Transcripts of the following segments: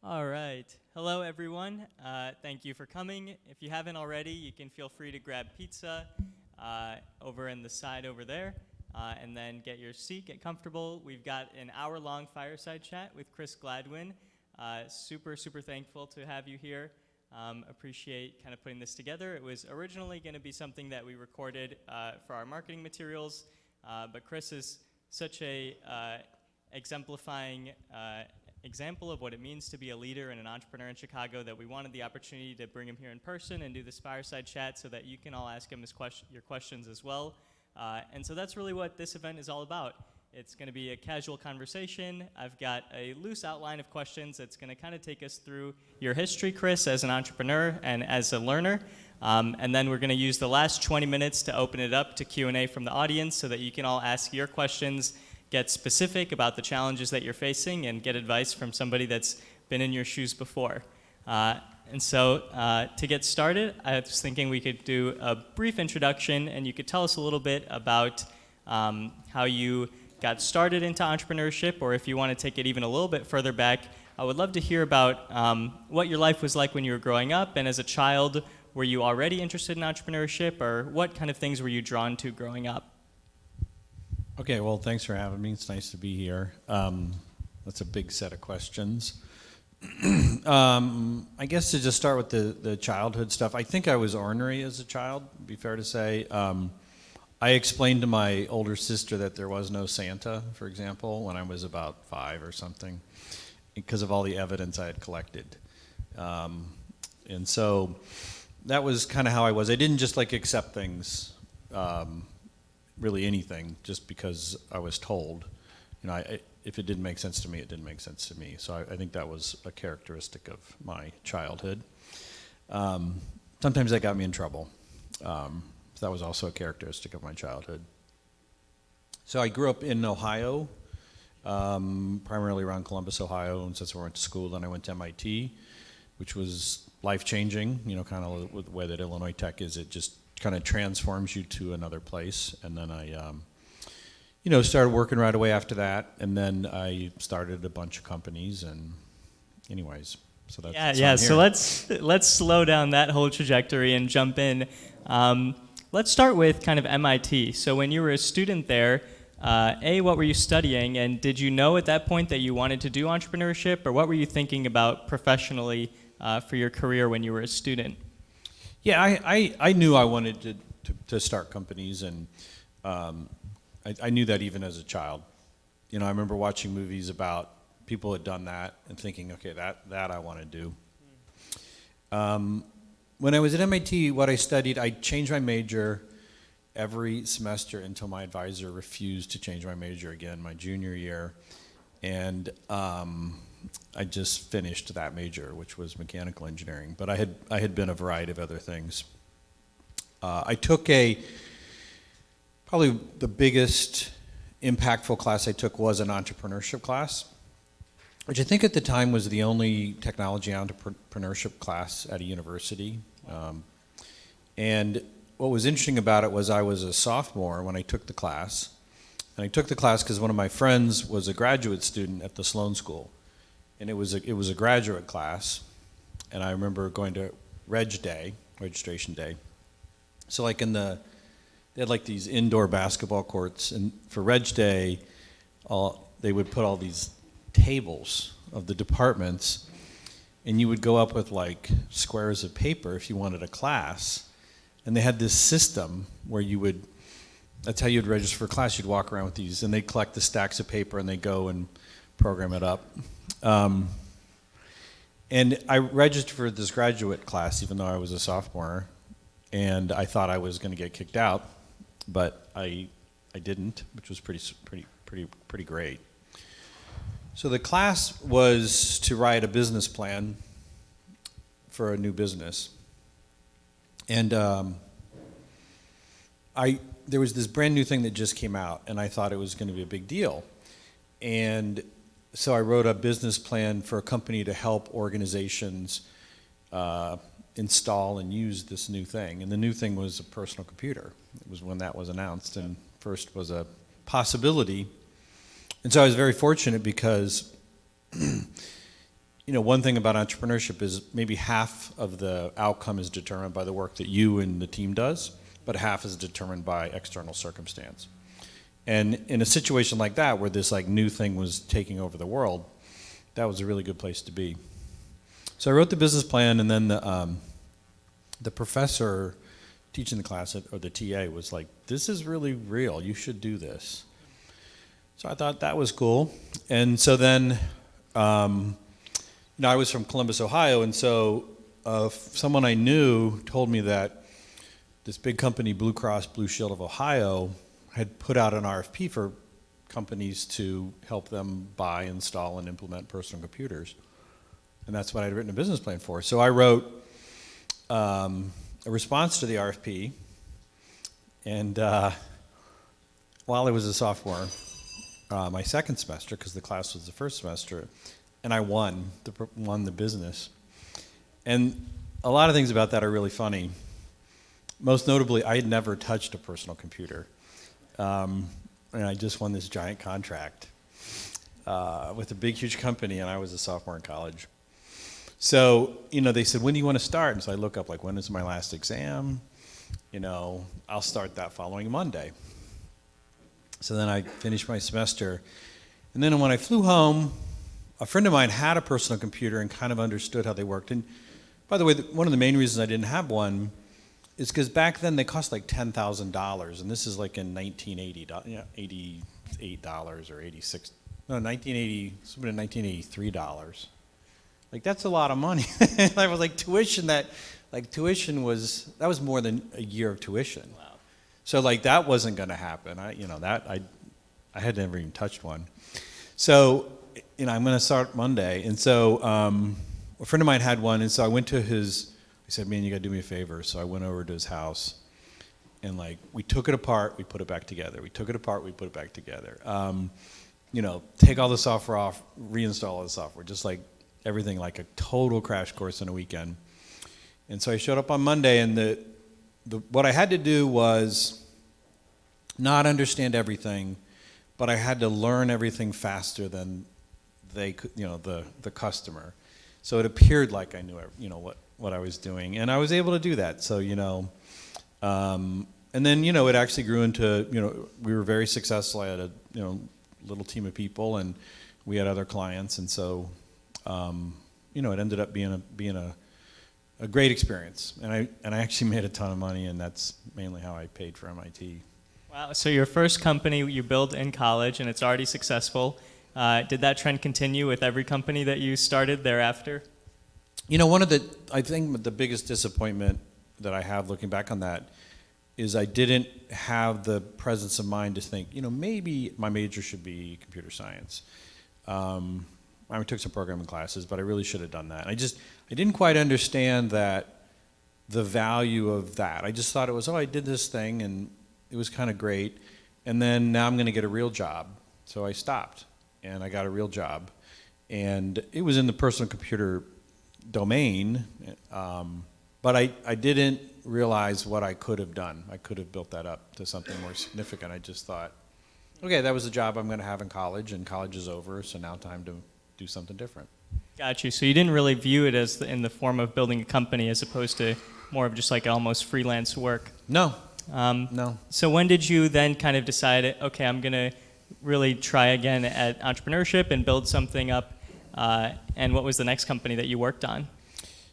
All right. Hello, everyone. Thank you for coming. If you haven't already, you can feel free to grab pizza over in the side over there, and then get your seat, get comfortable. We've got an hour-long fireside chat with Chris Gladwin. Super thankful to have you here. Appreciate kind of putting this together. It was originally going to be something that we recorded for our marketing materials, but Chris is such a exemplifying example of what it means to be a leader and an entrepreneur in Chicago that we wanted the opportunity to bring him here in person and do this fireside chat so that you can all ask him your questions as well. And so that's really what this event is all about. It's going to be a casual conversation. I've got a loose outline of questions that's going to kind of take us through your history, Chris, as an entrepreneur and as a learner. And then we're going to use the last 20 minutes to open it up to Q&A from the audience so that you can all ask your questions, get specific about the challenges that you're facing, and get advice from somebody that's been in your shoes before. And so to get started, I was thinking we could do a brief introduction, and you could tell us a little bit about how you got started into entrepreneurship, or if you want to take it even a little bit further back, I would love to hear about what your life was like when you were growing up, and as a child, were you already interested in entrepreneurship, or what kind of things were you drawn to growing up? Okay, well, thanks for having me. It's nice to be here. That's a big set of questions. I guess to just start with the childhood stuff, I think I was ornery as a child, it'd be fair to say. I explained to my older sister that there was no Santa, for example, when I was about 5 or something, because of all the evidence I had collected. And so that was kind of how I was. I didn't just accept things, really anything, just because I was told. If it didn't make sense to me, it didn't make sense to me. So I think that was a characteristic of my childhood. Sometimes that got me in trouble. That was also a characteristic of my childhood. So I grew up in Ohio, primarily around Columbus, Ohio, and that's where I went to school. Then I went to MIT, which was life-changing, kind of with the way that Illinois Tech is. It just kind of transforms you to another place. And then I started working right away after that, and then I started a bunch of companies, and anyways, so that's yeah. So let's slow down that whole trajectory and jump in. Let's start with kind of MIT. So when you were a student there, what were you studying, and did you know at that point that you wanted to do entrepreneurship, or what were you thinking about professionally for your career when you were a student? Yeah, I knew I wanted to start companies, and I knew that even as a child. I remember watching movies about people who had done that and thinking, okay, that I want to do. When I was at MIT, what I studied, I changed my major every semester until my advisor refused to change my major again my junior year. And I just finished that major, which was mechanical engineering. But I had been a variety of other things. I took probably the biggest impactful class I took was an entrepreneurship class, which I think at the time was the only technology entrepreneurship class at a university. And what was interesting about it was I was a sophomore when I took the class. And I took the class because one of my friends was a graduate student at the Sloan School. And it was a graduate class. And I remember going to registration day. So they had these indoor basketball courts, and for Reg Day, they would put all these tables of the departments, and you would go up with squares of paper if you wanted a class. And they had this system where that's how you'd register for class. You'd walk around with these, and they'd collect the stacks of paper, and they'd go and program it up. And I registered for this graduate class, even though I was a sophomore, and I thought I was going to get kicked out, but I didn't, which was pretty great. So the class was to write a business plan for a new business. And there was this brand new thing that just came out, and I thought it was going to be a big deal. And so I wrote a business plan for a company to help organizations install and use this new thing. And the new thing was a personal computer. It was when that was announced, and first was a possibility. And so I was very fortunate because one thing about entrepreneurship is maybe half of the outcome is determined by the work that you and the team does, but half is determined by external circumstance. And in a situation like that, where this like new thing was taking over the world, that was a really good place to be. So I wrote the business plan, and then the professor teaching the class, or the TA, was like, "This is really real. You should do this." So I thought that was cool. And so then, I was from Columbus, Ohio, and so someone I knew told me that this big company, Blue Cross Blue Shield of Ohio, had put out an RFP for companies to help them buy, install, and implement personal computers. And that's what I'd written a business plan for. So I wrote a response to the RFP, and while I was a sophomore, my second semester, because the class was the first semester, and I won the business. And a lot of things about that are really funny. Most notably, I had never touched a personal computer. And I just won this giant contract with a big, huge company, and I was a sophomore in college. So, they said, "When do you want to start?" And so I look up, like, when is my last exam? I'll start that following Monday. So then I finished my semester. And then when I flew home, a friend of mine had a personal computer and kind of understood how they worked. And by the way, one of the main reasons I didn't have one is because back then they cost like $10,000, and this is like in 1980, $88 or 86, no, 1980, something in $1983. Like, that's a lot of money. I was like, that was more than a year of tuition. Wow. So like that wasn't going to happen. I had never even touched one. So, I'm going to start Monday. And so a friend of mine had one, and so I went to he said, "Man, you got to do me a favor." So I went over to his house, and like we took it apart, we put it back together. We took it apart, we put it back together. Take all the software off, reinstall all the software, just like everything, like a total crash course in a weekend. And so I showed up on Monday, and what I had to do was not understand everything, but I had to learn everything faster than they could, the customer. So it appeared like I knew, what I was doing, and I was able to do that. So, and then, it actually grew into, we were very successful. I had a, little team of people, and we had other clients, and so, it ended up being a great experience, and I actually made a ton of money, and that's mainly how I paid for MIT. Wow, so your first company you built in college, and it's already successful. Did that trend continue with every company that you started thereafter? I think the biggest disappointment that I have looking back on that is I didn't have the presence of mind to think, maybe my major should be computer science. I took some programming classes, but I really should have done that. I didn't quite understand the value of that. I just thought it was, I did this thing, and it was kind of great, and then now I'm going to get a real job. So I stopped, and I got a real job, and it was in the personal computer domain, but I didn't realize what I could have done. I could have built that up to something more significant. I just thought, okay, that was the job I'm going to have in college, and college is over, so now time to do something different. Got you. So you didn't really view it as in the form of building a company as opposed to more of just like almost freelance work? No. No. So when did you then kind of decide, okay, I'm going to really try again at entrepreneurship and build something up? And what was the next company that you worked on?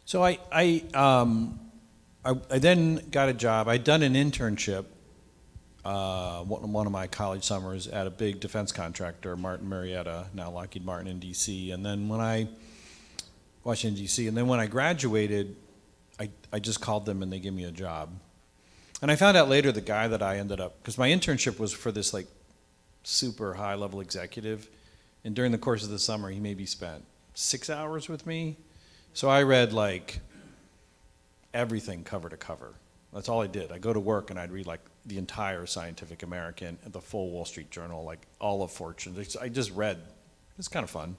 So I then got a job. I'd done an internship one of my college summers at a big defense contractor, Martin Marietta, now Lockheed Martin in D.C. And then Washington, D.C. And then when I graduated, I just called them and they gave me a job. And I found out later the guy that I ended up, because my internship was for this like super high level executive, and during the course of the summer he maybe spent 6 hours with me. So I read like everything cover to cover. That's all I did. I go to work and I'd read like the entire Scientific American, the full Wall Street Journal, like all of Fortune. I just read. It's kind of fun,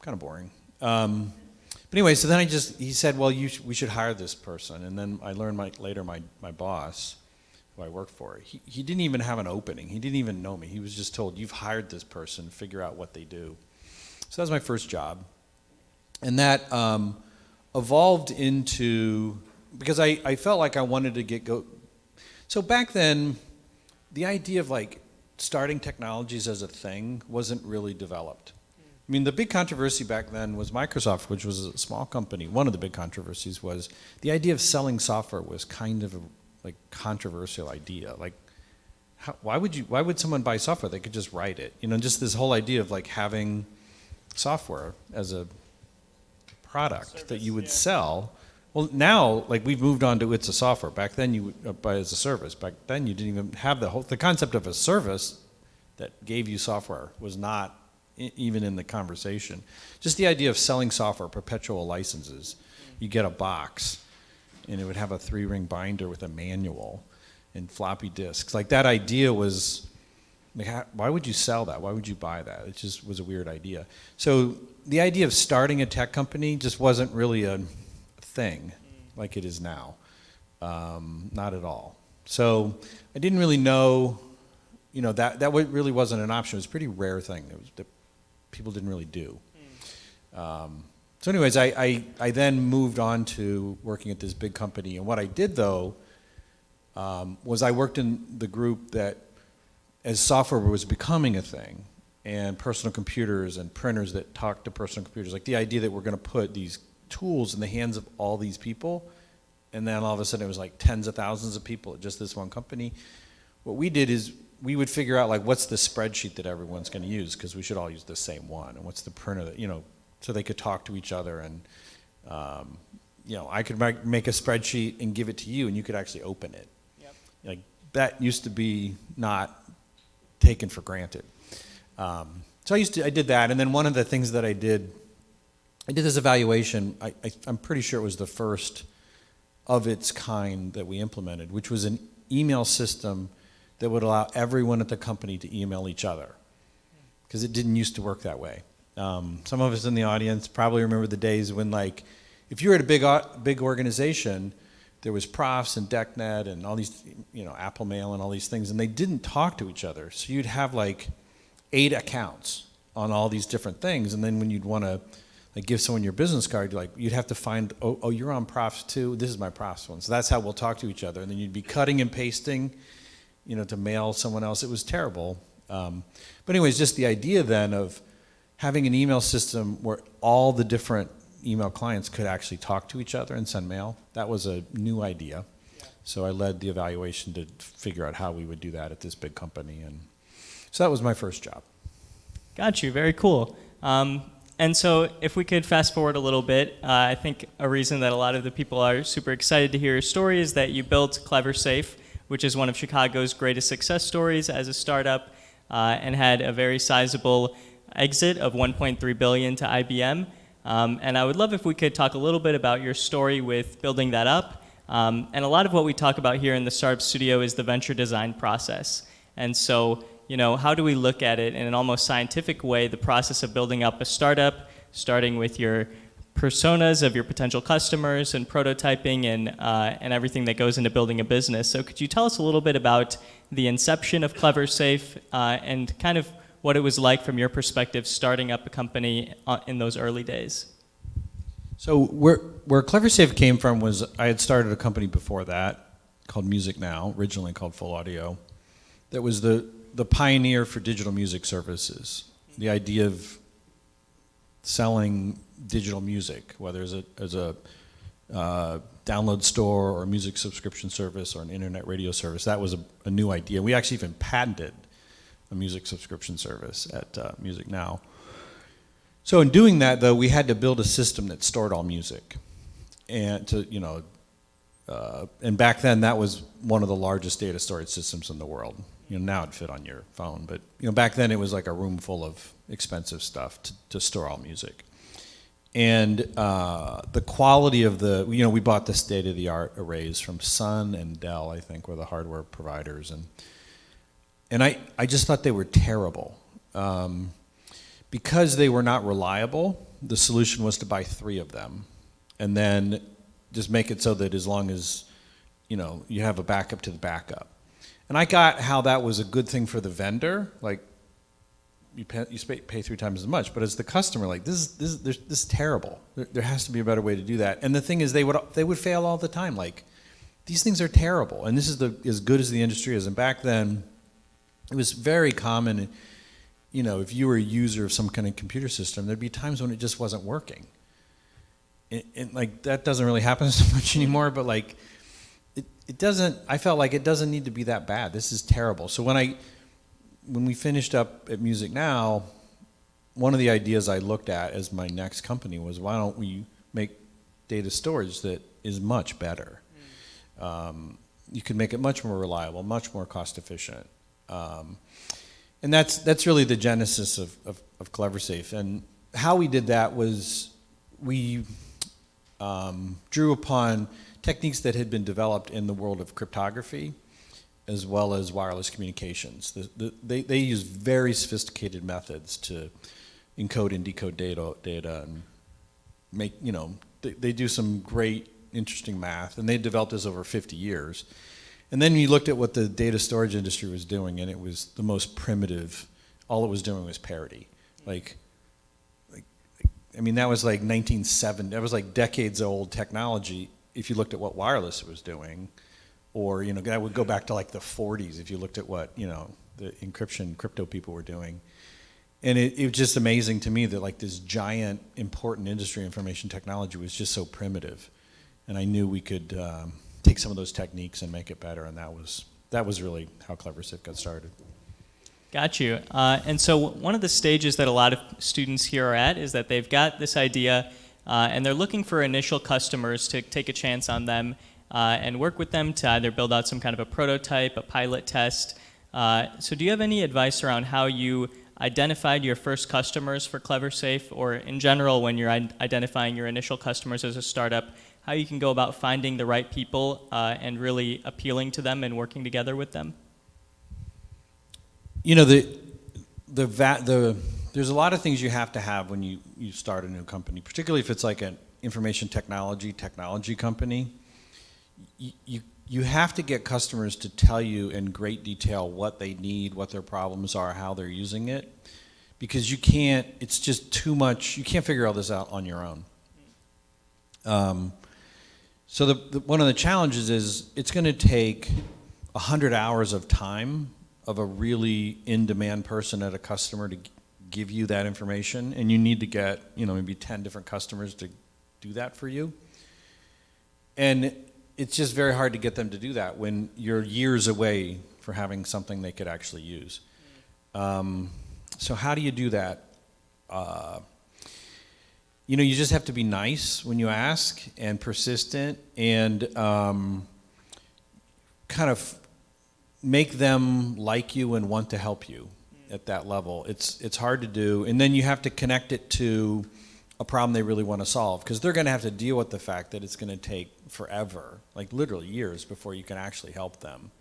kind of boring. But anyway, so then he said, well, we should hire this person. And then I learned later my boss, who I worked for, he didn't even have an opening. He didn't even know me. He was just told, you've hired this person, figure out what they do. So that was my first job. And that evolved into, because I felt like I wanted to go. So back then, the idea of like starting technologies as a thing wasn't really developed. I mean, the big controversy back then was Microsoft, which was a small company. One of the big controversies was the idea of selling software was kind of a like controversial idea. Like, why would someone buy software? They could just write it. You know, just this whole idea of like having software as a product service, that you would sell. Well, now, like, we've moved on to it's a software. Back then, you would buy as a service. Back then, you didn't even have the concept of a service that gave you software was not even in the conversation. Just the idea of selling software, perpetual licenses. You get a box, and it would have a 3-ring binder with a manual and floppy disks. Like, that idea was, like, why would you sell that? Why would you buy that? It just was a weird idea. So the idea of starting a tech company just wasn't really a thing like it is now. Not at all. So I didn't really know, you know, that really wasn't an option. It was a pretty rare thing. It was that people didn't really do. So anyways, I then moved on to working at this big company. And what I did, though, was I worked in the group that, as software was becoming a thing, and personal computers and printers that talk to personal computers, like the idea that we're going to put these tools in the hands of all these people, and then all of a sudden it was like tens of thousands of people at just this one company. What we did is we would figure out, like, what's the spreadsheet that everyone's going to use, because we should all use the same one, and what's the printer that, you know, so they could talk to each other. And you know, I could make a spreadsheet and give it to you, and you could actually open it. Yep. Like, that used to be not taken for granted. So I did that, and then one of the things that I did this evaluation. I'm pretty sure it was the first of its kind that we implemented, which was an email system that would allow everyone at the company to email each other, because it didn't used to work that way. Some of us in the audience probably remember the days when, like, if you were at a big organization, there was Profs and DECnet and all these, you know, Apple Mail and all these things, and they didn't talk to each other. So you'd have like 8 accounts on all these different things, and then when you'd want to, like, give someone your business card, you'd have to find, oh, you're on Profs too. This is my Profs one. So that's how we'll talk to each other. And then you'd be cutting and pasting, you know, to mail someone else. It was terrible. But anyways, just the idea then of having an email system where all the different email clients could actually talk to each other and send mail, that was a new idea. Yeah. So I led the evaluation to figure out how we would do that at this big company. And so that was my first job. Got you. Very cool. And so if we could fast forward a little bit, I think a reason that a lot of the people are super excited to hear your story is that you built Cleversafe, which is one of Chicago's greatest success stories as a startup, and had a very sizable exit of $1.3 billion to IBM. And I would love if we could talk a little bit about your story with building that up. And a lot of what we talk about here in the Startup Studio is the venture design process. And so, you know, how do we look at it in an almost scientific way, the process of building up a startup, starting with your personas of your potential customers and prototyping and everything that goes into building a business. So could you tell us a little bit about the inception of Cleversafe and kind of what it was like from your perspective starting up a company in those early days? So where Cleversafe came from was I had started a company before that called Music Now, originally called Full Audio, that was the pioneer for digital music services. The idea of selling digital music, whether as a download store or a music subscription service or an internet radio service, that was a new idea. We actually even patented a music subscription service at Music Now. So in doing that, though, we had to build a system that stored all music, and and back then that was one of the largest data storage systems in the world. You know, now it'd fit on your phone, but you know, back then it was like a room full of expensive stuff to store all music. And the quality of we bought the state-of-the-art arrays from Sun and Dell, I think, were the hardware providers, and I just thought they were terrible. Because they were not reliable, the solution was to buy 3 of them and then just make it so that as long as, you know, you have a backup to the backup. And I got how that was a good thing for the vendor. Like, pay 3 times as much. But as the customer, like this is terrible. There has to be a better way to do that. And the thing is, they would fail all the time. Like, these things are terrible, and this is as good as the industry is. And back then, it was very common. You know, if you were a user of some kind of computer system, there'd be times when it just wasn't working. And like, that doesn't really happen so much anymore. But like, it doesn't. I felt like it doesn't need to be that bad. This is terrible. So when we finished up at Music Now, one of the ideas I looked at as my next company was, why don't we make data storage that is much better? You can make it much more reliable, much more cost efficient. And that's really the genesis of Cleversafe. And how we did that was we drew upon techniques that had been developed in the world of cryptography as well as wireless communications. They use very sophisticated methods to encode and decode data and make, you know, they do some great, interesting math, and they developed this over 50 years. And then you looked at what the data storage industry was doing, and it was the most primitive. All it was doing was parity. I mean, that was like 1970. That was like decades old technology. If you looked at what wireless was doing, or, you know, that would go back to like the 40s if you looked at what, you know, the encryption crypto people were doing. And it was just amazing to me that like this giant important industry, information technology, was just so primitive. And I knew we could take some of those techniques and make it better, and that was really how Cleversafe got started. Got you. And so one of the stages that a lot of students here are at is that they've got this idea, and they're looking for initial customers to take a chance on them and work with them to either build out some kind of a prototype, a pilot test. So do you have any advice around how you identified your first customers for Cleversafe, or in general, when you're identifying your initial customers as a startup, how you can go about finding the right people and really appealing to them and working together with them? You know, there's a lot of things you have to have when you start a new company, particularly if it's like an information technology company. You have to get customers to tell you in great detail what they need, what their problems are, how they're using it, because it's just too much. You can't figure all this out on your own. So one of the challenges is it's going to take 100 hours of time of a really in-demand person at a customer to give you that information, and you need to get, you know, maybe 10 different customers to do that for you. And it's just very hard to get them to do that when you're years away for having something they could actually use. So how do you do that? You know, you just have to be nice when you ask, and persistent, and kind of make them like you and want to help you at that level. It's hard to do, and then you have to connect it to a problem they really want to solve, because they're going to have to deal with the fact that it's going to take forever, like literally years, before you can actually help them.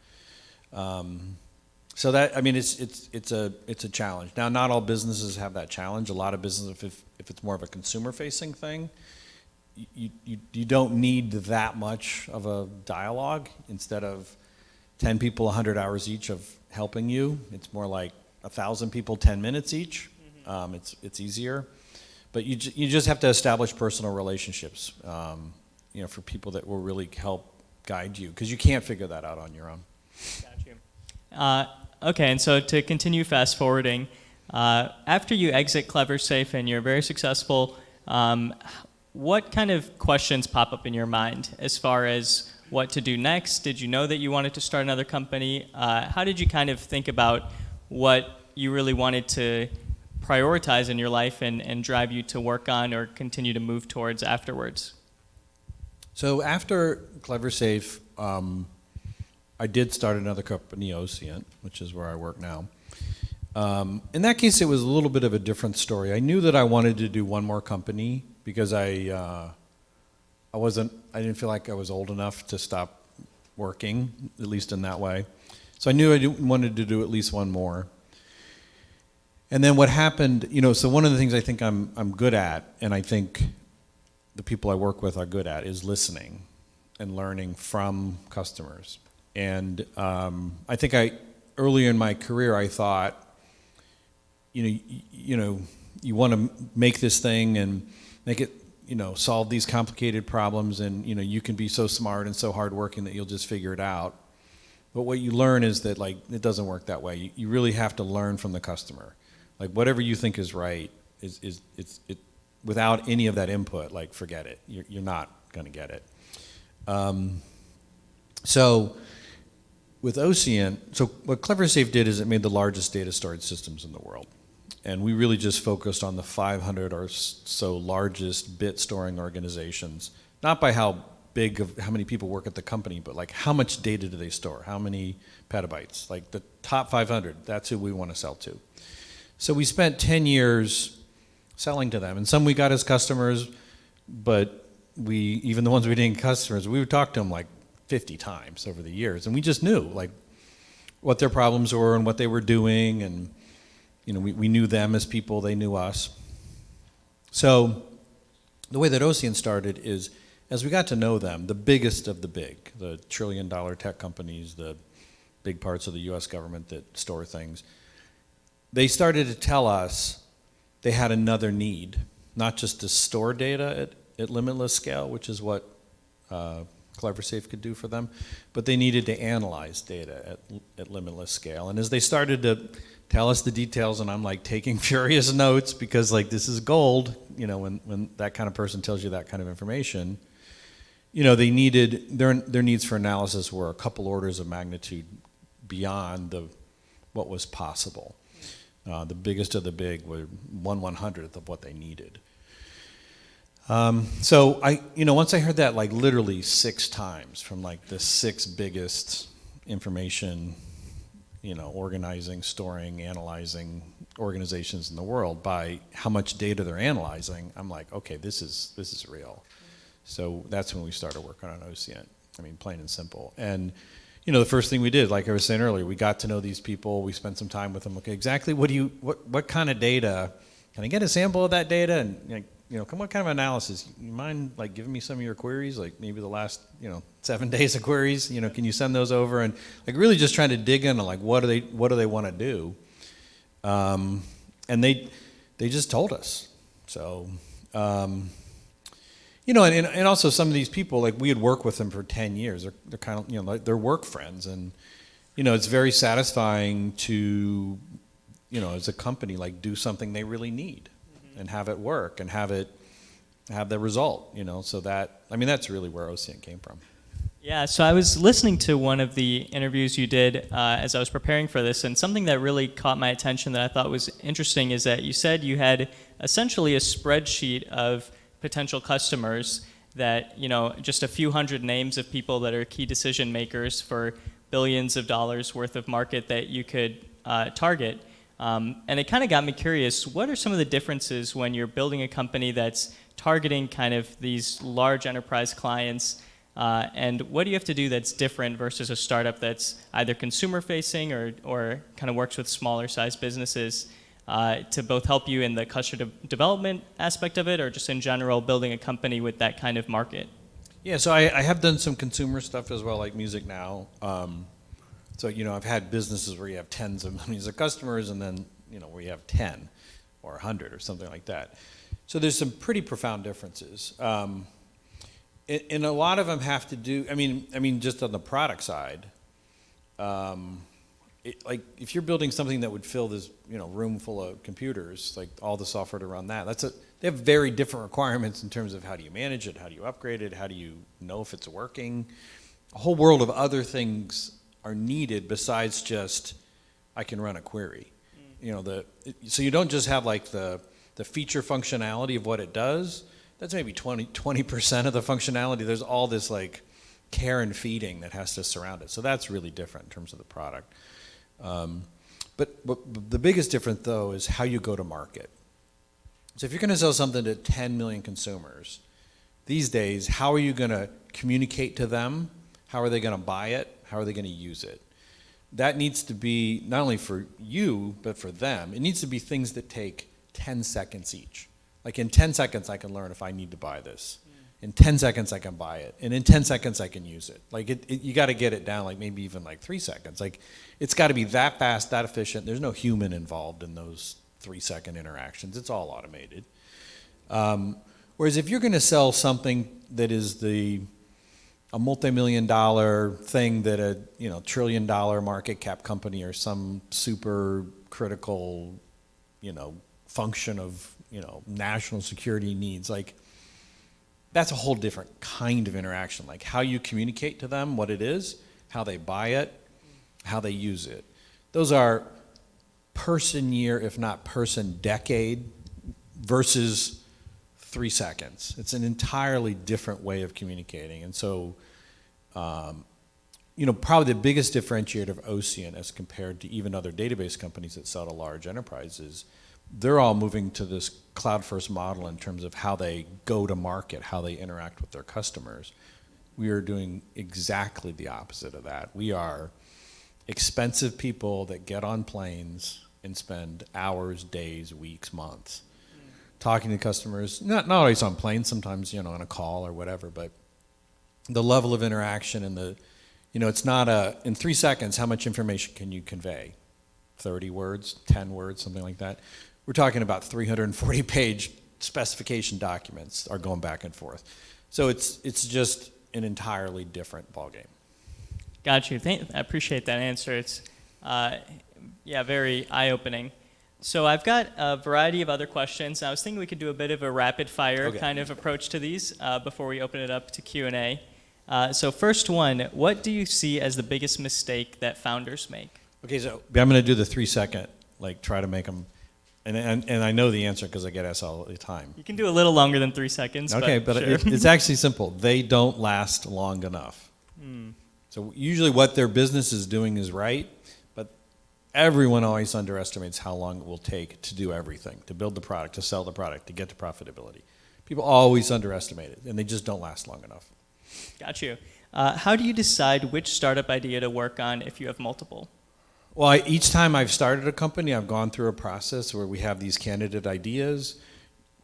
So that, I mean, it's a challenge. Now, not all businesses have that challenge. A lot of businesses, if it's more of a consumer-facing thing, you don't need that much of a dialogue. Instead of 10 people, 100 hours each of helping you, it's more like 1,000 people, 10 minutes each. Mm-hmm. It's easier, but you just have to establish personal relationships, you know, for people that will really help guide you, because you can't figure that out on your own. Got you. Okay, and so to continue fast forwarding, after you exit Cleversafe and you're very successful, what kind of questions pop up in your mind as far as what to do next? Did you know that you wanted to start another company? How did you kind of think about what you really wanted to prioritize in your life and drive you to work on or continue to move towards afterwards? So after Cleversafe, I did start another company, Ocient, which is where I work now. In that case, it was a little bit of a different story. I knew that I wanted to do one more company because I didn't feel like I was old enough to stop working, at least in that way. So I knew I wanted to do at least one more. And then what happened, you know, so one of the things I think I'm good at, and I think the people I work with are good at, is listening and learning from customers. And I think earlier in my career, I thought you want to make this thing and make it, solve these complicated problems, and you can be so smart and so hardworking that you'll just figure it out. But what you learn is that it doesn't work that way. You really have to learn from the customer. Whatever you think is right is without any of that input, forget it. You're not going to get it. So with Ocient, so what Cleversafe did is it made the largest data storage systems in the world. And we really just focused on the 500 or so largest bit storing organizations, not by how many people work at the company, but how much data do they store? How many petabytes? The top 500, that's who we want to sell to. So we spent 10 years selling to them. And some we got as customers, but even the ones we didn't get customers, we would talk to them 50 times over the years. And we just knew what their problems were and what they were doing. And we knew them as people, they knew us. So the way that Ocient started is, as we got to know them, the biggest of the big, the trillion-dollar tech companies, the big parts of the US government that store things, they started to tell us they had another need, not just to store data at limitless scale, which is what Cleversafe could do for them, but they needed to analyze data at limitless scale. And as they started to tell us the details, and I'm taking furious notes because this is gold, when that kind of person tells you that kind of information, they needed, their needs for analysis were a couple orders of magnitude beyond what was possible. The biggest of the big were 1/100th of what they needed. So once I heard that literally 6 times from the 6 biggest information, organizing, storing, analyzing organizations in the world by how much data they're analyzing, I'm okay, this is real. So that's when we started working on Ocient. Plain and simple. And the first thing we did, like I was saying earlier, we got to know these people. We spent some time with them. Okay, exactly what kind of data? Can I get a sample of that data? And what kind of analysis? You mind giving me some of your queries, maybe the last 7 days of queries? Can you send those over? And really just trying to dig into what do they want to do? And they just told us. So. And also some of these people, we had worked with them for 10 years. They're kind of, they're work friends. And, it's very satisfying to, as a company, do something they really need and have it work and have the result, So that's really where Ocient came from. Yeah, so I was listening to one of the interviews you did as I was preparing for this, and something that really caught my attention that I thought was interesting is that you said you had essentially a spreadsheet of potential customers that, just a few hundred names of people that are key decision makers for billions of dollars worth of market that you could target. And it kind of got me curious, what are some of the differences when you're building a company that's targeting kind of these large enterprise clients, and what do you have to do that's different versus a startup that's either consumer facing or kind of works with smaller size businesses? To both help you in the customer development aspect of it, or just in general building a company with that kind of market? Yeah, so I have done some consumer stuff as well, like Music Now. So I've had businesses where you have tens of millions of customers, and then where you have 10 or 100 or something like that. So there's some pretty profound differences, and a lot of them have to do. Just on the product side. If you're building something that would fill this room full of computers, all the software to run that, they have very different requirements in terms of how do you manage it, how do you upgrade it, how do you know if it's working. A whole world of other things are needed besides just I can run a query. So you don't just have the feature functionality of what it does. That's maybe 20% of the functionality. There's all this care and feeding that has to surround it. So that's really different in terms of the product. But the biggest difference, though, is how you go to market. So if you're going to sell something to 10 million consumers, these days, how are you going to communicate to them? How are they going to buy it? How are they going to use it? That needs to be, not only for you, but for them, it needs to be things that take 10 seconds each. In 10 seconds, I can learn if I need to buy this. In 10 seconds, I can buy it. And in 10 seconds, I can use it. You got to get it down, maybe even 3 seconds. It's got to be that fast, that efficient. There's no human involved in those 3-second interactions. It's all automated. Whereas if you're going to sell something that is a multi-million-dollar thing that a trillion-dollar market cap company or some super critical function of national security needs, like that's a whole different kind of interaction. Like how you communicate to them what it is, how they buy it, how they use it. Those are person year, if not person decade, versus 3 seconds. It's an entirely different way of communicating. And so, probably the biggest differentiator of Ocean as compared to even other database companies that sell to large enterprises, they're all moving to this cloud-first model in terms of how they go to market, how they interact with their customers. We are doing exactly the opposite of that. We are expensive people that get on planes and spend hours, days, weeks, months talking to customers, not always on planes, sometimes, on a call or whatever, but the level of interaction and it's not in 3 seconds, how much information can you convey? 30 words, 10 words, something like that. We're talking about 340-page specification documents are going back and forth. So it's just an entirely different ballgame. Got you. I appreciate that answer. It's, very eye-opening. So I've got a variety of other questions. I was thinking we could do a bit of a rapid-fire kind of approach to these before we open it up to Q&A. So first one, what do you see as the biggest mistake that founders make? Okay, so I'm going to do the 3-second, try to make them, and I know the answer because I get asked all the time. You can do a little longer than 3 seconds. Okay, but sure. It's actually simple. They don't last long enough. So usually what their business is doing is right, but everyone always underestimates how long it will take to do everything, to build the product, to sell the product, to get to profitability. People always underestimate it, and they just don't last long enough. Got you. How do you decide which startup idea to work on if you have multiple? Well, each time I've started a company, I've gone through a process where we have these candidate ideas.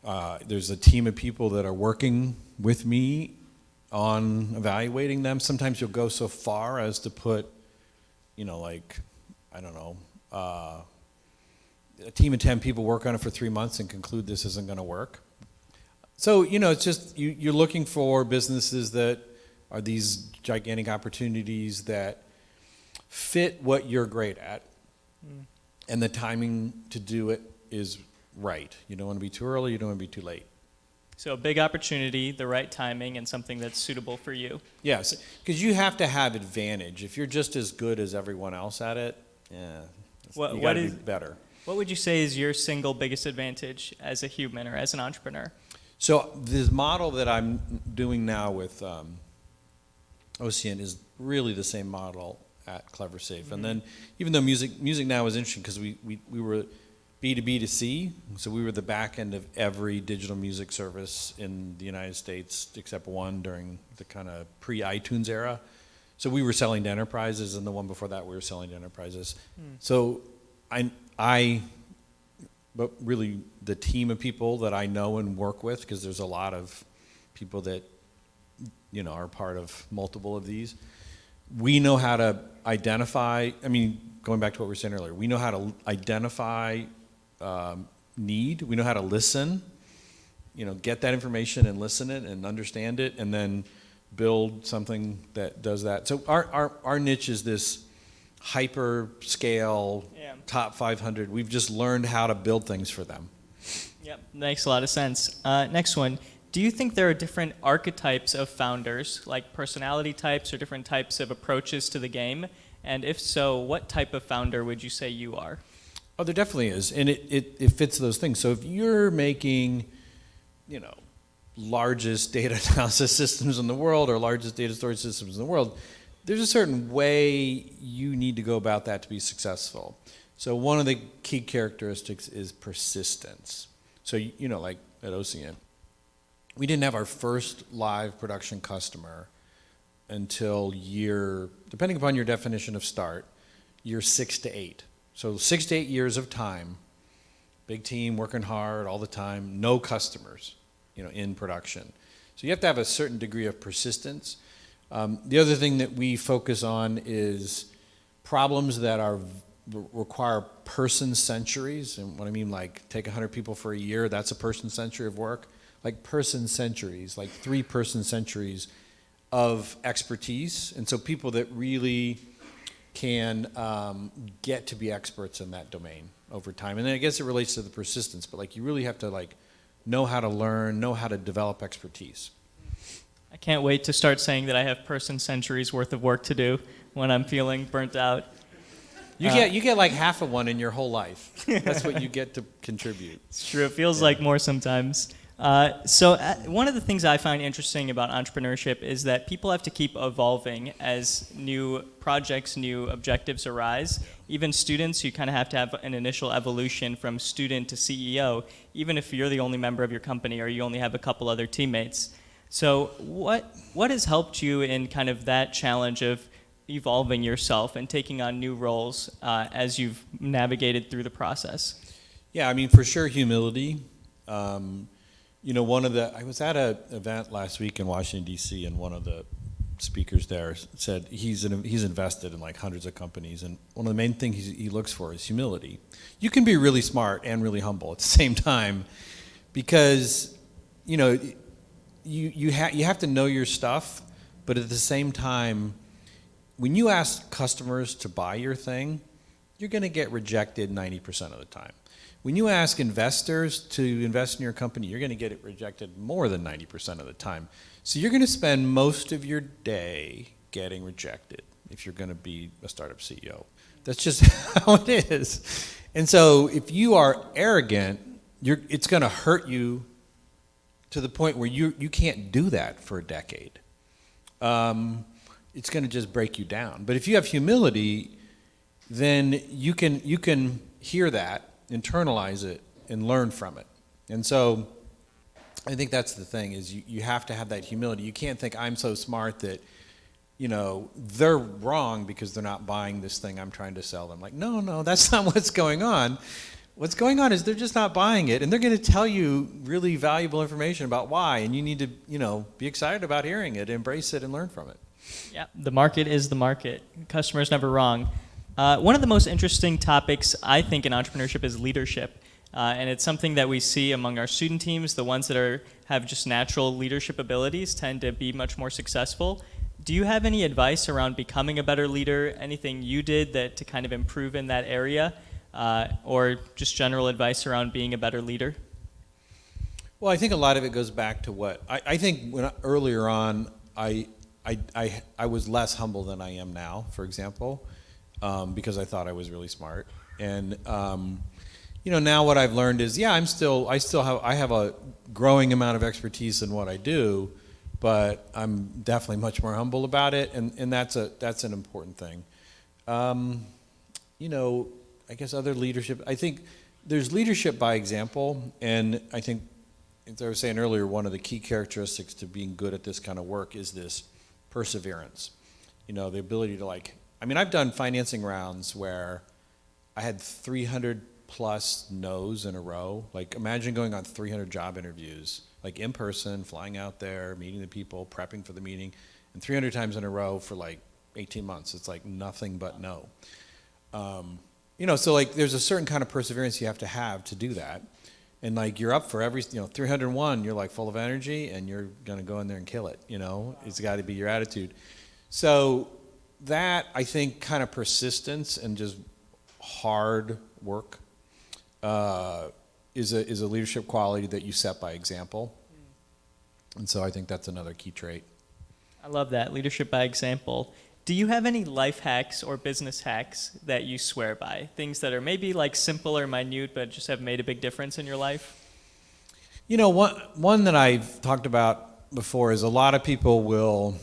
There's a team of people that are working with me on evaluating them. Sometimes you'll go so far as to put, a team of 10 people work on it for 3 months and conclude this isn't going to work. So, it's just you're looking for businesses that are these gigantic opportunities that fit what you're great at, and the timing to do it is right. You don't want to be too early, you don't want to be too late. So a big opportunity, the right timing, and something that's suitable for you. Yes, because you have to have advantage. If you're just as good as everyone else at it, you got to be better. What would you say is your single biggest advantage as a human or as an entrepreneur? So this model that I'm doing now with Ocean is really the same model at Cleversafe. Mm-hmm. And then even though music now is interesting because we were B2B to C, so we were the back end of every digital music service in the United States except one during the kind of pre-iTunes era. So we were selling to enterprises, and the one before that we were selling to enterprises. So but really the team of people that I know and work with, because there's a lot of people that are part of multiple of these, we know how to identify, going back to what we were saying earlier, we know how to identify need, we know how to listen, get that information and listen it and understand it, and then build something that does that. So our niche is this hyper scale, top 500. We've just learned how to build things for them. Yep, makes a lot of sense. Next one. Do you think there are different archetypes of founders, like personality types or different types of approaches to the game? And if so, what type of founder would you say you are? Oh, there definitely is, and it fits those things. So if you're making, largest data analysis systems in the world or largest data storage systems in the world, there's a certain way you need to go about that to be successful. So one of the key characteristics is persistence. So, like at Ocean, we didn't have our first live production customer until depending upon your definition of start, year 6 to 8. So 6 to 8 years of time, big team, working hard all the time, no customers, in production. So you have to have a certain degree of persistence. The other thing that we focus on is problems that are require person centuries. And what I mean, like take 100 people for a year, that's a person century of work. Like person centuries, like 3 person centuries of expertise. And so people that really can get to be experts in that domain over time. And then I guess it relates to the persistence, but like you really have to like know how to learn, know how to develop expertise. I can't wait to start saying that I have person centuries worth of work to do when I'm feeling burnt out. You get like half of one in your whole life. That's what you get to contribute. It's true. It feels like more sometimes. So one of the things I find interesting about entrepreneurship is that people have to keep evolving as new projects, new objectives arise. Even students, you kind of have to have an initial evolution from student to CEO, even if you're the only member of your company or you only have a couple other teammates. So what has helped you in kind of that challenge of evolving yourself and taking on new roles as you've navigated through the process? Yeah, I mean, for sure, humility. You know, I was at an event last week in Washington, D.C., and one of the speakers there said he's invested in like hundreds of companies, and one of the main things he looks for is humility. You can be really smart and really humble at the same time, because, you know, you have to know your stuff, but at the same time, when you ask customers to buy your thing, you're going to get rejected 90% of the time. When you ask investors to invest in your company, you're going to get it rejected more than 90% of the time. So you're going to spend most of your day getting rejected if you're going to be a startup CEO. That's just how it is. And so if you are arrogant, it's going to hurt you to the point where you can't do that for a decade. It's going to just break you down. But if you have humility, then you can hear that, internalize it, and learn from it. And so I think that's the thing, is you have to have that humility. You can't think, I'm so smart that, you know, they're wrong because they're not buying this thing I'm trying to sell them. Like, no, that's not what's going on. What's going on is they're just not buying it, and they're going to tell you really valuable information about why, and you need to, you know, be excited about hearing it, embrace it, and learn from it. Yeah, the market is the market. Customer's never wrong. One of the most interesting topics, I think, in entrepreneurship is leadership. And it's something that we see among our student teams. The ones that have just natural leadership abilities tend to be much more successful. Do you have any advice around becoming a better leader? Anything you did to kind of improve in that area? Or just general advice around being a better leader? Well, I think a lot of it goes back to what I think earlier on, I was less humble than I am now, for example, because I thought I was really smart. And you know, now what I've learned is, yeah, I have a growing amount of expertise in what I do, but I'm definitely much more humble about it, and that's an important thing. You know, I guess other leadership, I think there's leadership by example, and I think, as I was saying earlier, one of the key characteristics to being good at this kind of work is this perseverance. You know, the ability to I've done financing rounds where I had 300 plus no's in a row. Like, imagine going on 300 job interviews, like in person, flying out there, meeting the people, prepping for the meeting, and 300 times in a row for like 18 months. It's like nothing but no. You know, so like there's a certain kind of perseverance you have to do that. And like you're up for every, 301, you're like full of energy and you're gonna go in there and kill it, you know? It's gotta be your attitude. So that, I think, kind of persistence and just hard work is a leadership quality that you set by example. And so I think that's another key trait. I love that, leadership by example. Do you have any life hacks or business hacks that you swear by? Things that are maybe like simple or minute, but just have made a big difference in your life? You know, one that I've talked about before is a lot of people will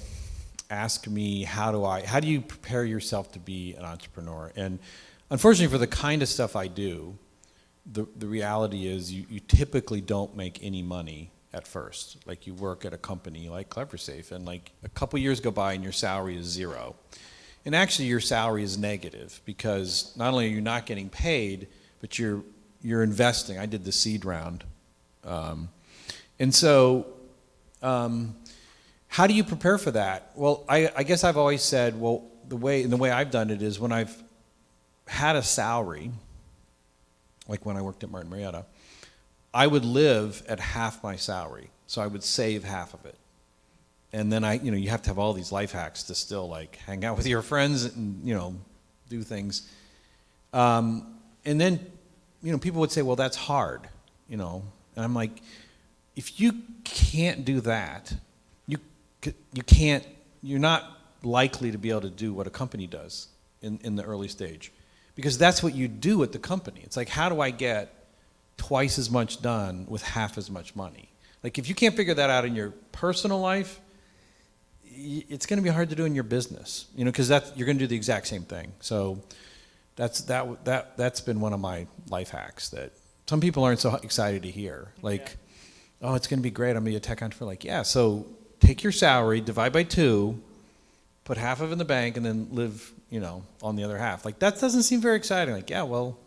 ask me, how do you prepare yourself to be an entrepreneur? And unfortunately, for the kind of stuff I do, the reality is you typically don't make any money at first. Like, you work at a company like Cleversafe, and like a couple years go by and your salary is zero. And actually your salary is negative, because not only are you not getting paid, but you're investing. I did the seed round. And so how do you prepare for that? Well, I guess I've always said, well, the way I've done it is when I've had a salary, like when I worked at Martin Marietta, I would live at half my salary. So I would save half of it. And then you have to have all these life hacks to still like hang out with your friends and, do things. And then, people would say, well, that's hard, And I'm like, if you can't do that, you're not likely to be able to do what a company does in the early stage. Because that's what you do at the company. It's like, how do I get twice as much done with half as much money? Like, if you can't figure that out in your personal life, it's going to be hard to do in your business, because you're going to do the exact same thing. So that's been one of my life hacks that some people aren't so excited to hear. Like, oh, it's going to be great, I'm going to be a tech entrepreneur. Like, yeah, so take your salary, divide by 2, put half of it in the bank, and then live, on the other half. Like, that doesn't seem very exciting. Like, yeah, well,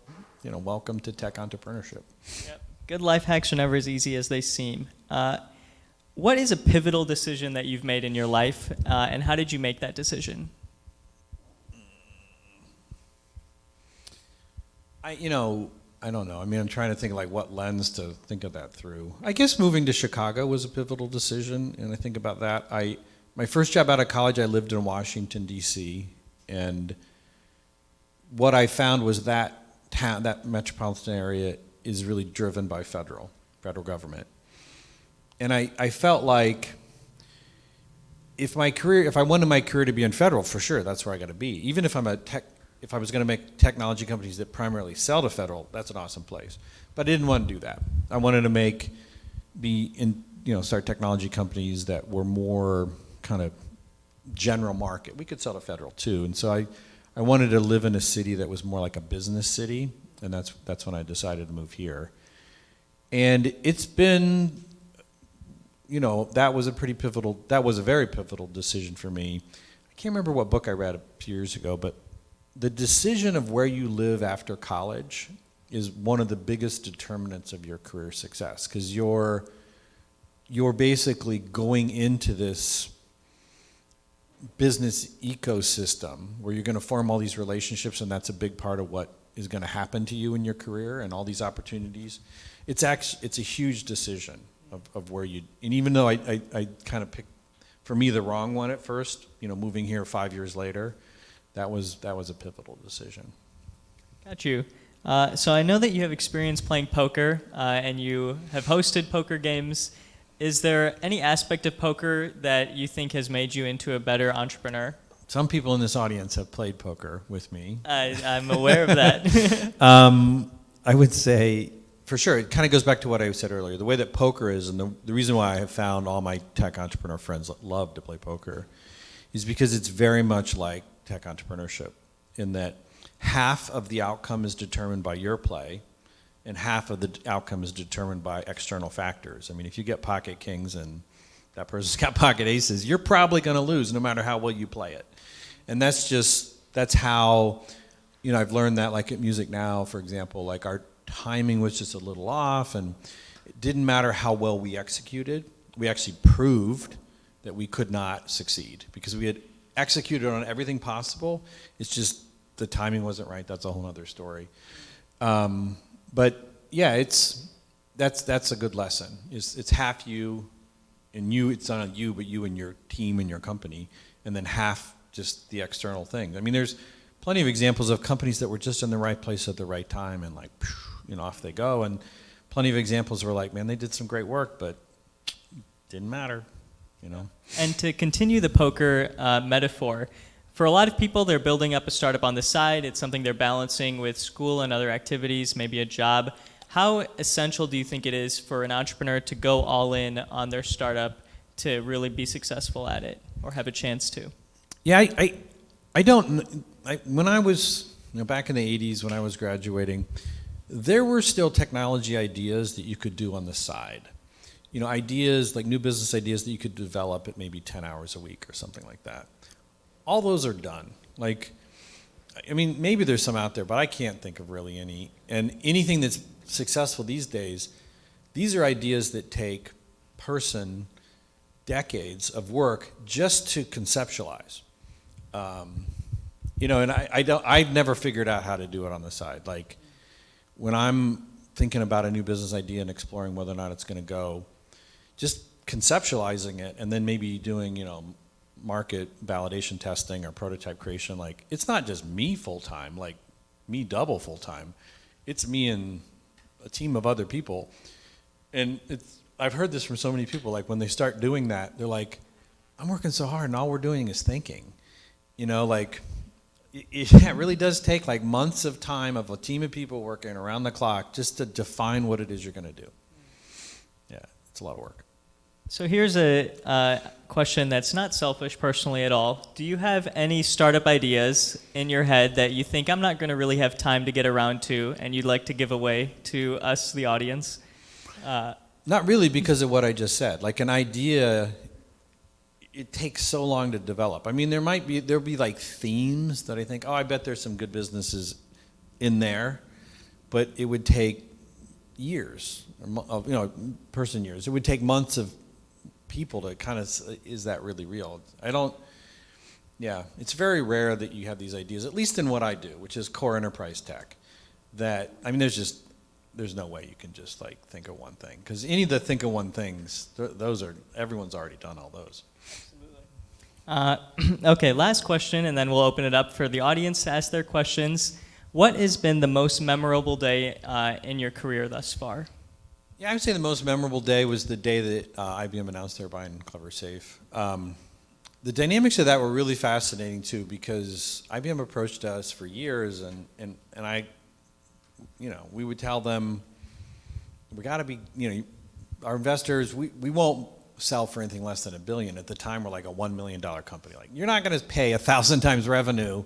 welcome to tech entrepreneurship. Yep. Good life hacks are never as easy as they seem. What is a pivotal decision that you've made in your life, and how did you make that decision? I don't know. I mean, I'm trying to think like what lens to think of that through. I guess moving to Chicago was a pivotal decision, and I think about that. My first job out of college, I lived in Washington, D.C., and what I found was that metropolitan area is really driven by federal government. And I felt like if I wanted my career to be in federal, for sure, that's where I got to be. Even if if I was going to make technology companies that primarily sell to federal, that's an awesome place. But I didn't want to do that. I wanted to start technology companies that were more kind of general market. We could sell to federal too. And so I wanted to live in a city that was more like a business city, and that's when I decided to move here. And it's been, that was a very pivotal decision for me. I can't remember what book I read a few years ago, but the decision of where you live after college is one of the biggest determinants of your career success, because you're basically going into this business ecosystem where you're going to form all these relationships, and that's a big part of what is going to happen to you in your career and all these opportunities. It's a huge decision of where you, and even though I kind of picked, for me, the wrong one at first, moving here 5 years later, that was a pivotal decision. Got you. So I know that you have experience playing poker, and you have hosted poker games. Is there any aspect of poker that you think has made you into a better entrepreneur? Some people in this audience have played poker with me. I'm aware of that. I would say, for sure, it kind of goes back to what I said earlier. The way that poker is, and the reason why I have found all my tech entrepreneur friends love to play poker, is because it's very much like tech entrepreneurship, in that half of the outcome is determined by your play, and half of the outcome is determined by external factors. I mean, if you get pocket kings and that person's got pocket aces, you're probably going to lose no matter how well you play it. And that's how, I've learned that, like at Music Now, for example, like our timing was just a little off, and it didn't matter how well we executed. We actually proved that we could not succeed because we had executed on everything possible. It's just the timing wasn't right. That's a whole other story. But yeah, that's a good lesson. It's half you, and it's not you, but you and your team and your company, and then half just the external thing. I mean, there's plenty of examples of companies that were just in the right place at the right time, and like, off they go. And plenty of examples were like, man, they did some great work, but didn't matter, And to continue the poker metaphor, for a lot of people, they're building up a startup on the side. It's something they're balancing with school and other activities, maybe a job. How essential do you think it is for an entrepreneur to go all in on their startup to really be successful at it or have a chance to? Yeah, when I was, back in the 80s when I was graduating, there were still technology ideas that you could do on the side. Ideas, like new business ideas that you could develop at maybe 10 hours a week or something like that. All those are done. Maybe there's some out there, but I can't think of really any. And anything that's successful these days, these are ideas that take decades of work just to conceptualize. You know, and I've never figured out how to do it on the side. Like, when I'm thinking about a new business idea and exploring whether or not it's going to go, just conceptualizing it and then maybe doing, you know, market validation testing or prototype creation. Like, it's not just me full-time, like me double full-time. It's me and a team of other people. And I've heard this from so many people, like when they start doing that, they're like, I'm working so hard and all we're doing is thinking. You know, like, it really does take like months of time of a team of people working around the clock just to define what it is you're going to do. Yeah, it's a lot of work. So here's a question that's not selfish personally at all. Do you have any startup ideas in your head that you think I'm not going to really have time to get around to and you'd like to give away to us, the audience? Not really, because of what I just said. Like, an idea, it takes so long to develop. I mean, there'll be like themes that I think, oh, I bet there's some good businesses in there, but it would take years, you know, person years. It would take months of people to kind of, is that really real? It's very rare that you have these ideas, at least in what I do, which is core enterprise tech, that, I mean, there's no way you can just like think of one thing, because any of the think of one things, everyone's already done all those. Okay, last question, and then we'll open it up for the audience to ask their questions. What has been the most memorable day in your career thus far? Yeah, I would say the most memorable day was the day that IBM announced they're buying Cleversafe. The dynamics of that were really fascinating too, because IBM approached us for years, and I, you know, we would tell them, we got to be, you know, our investors, we won't sell for anything less than $1 billion. At the time, we're like a $1 million company. Like, you're not going to pay 1,000 times revenue.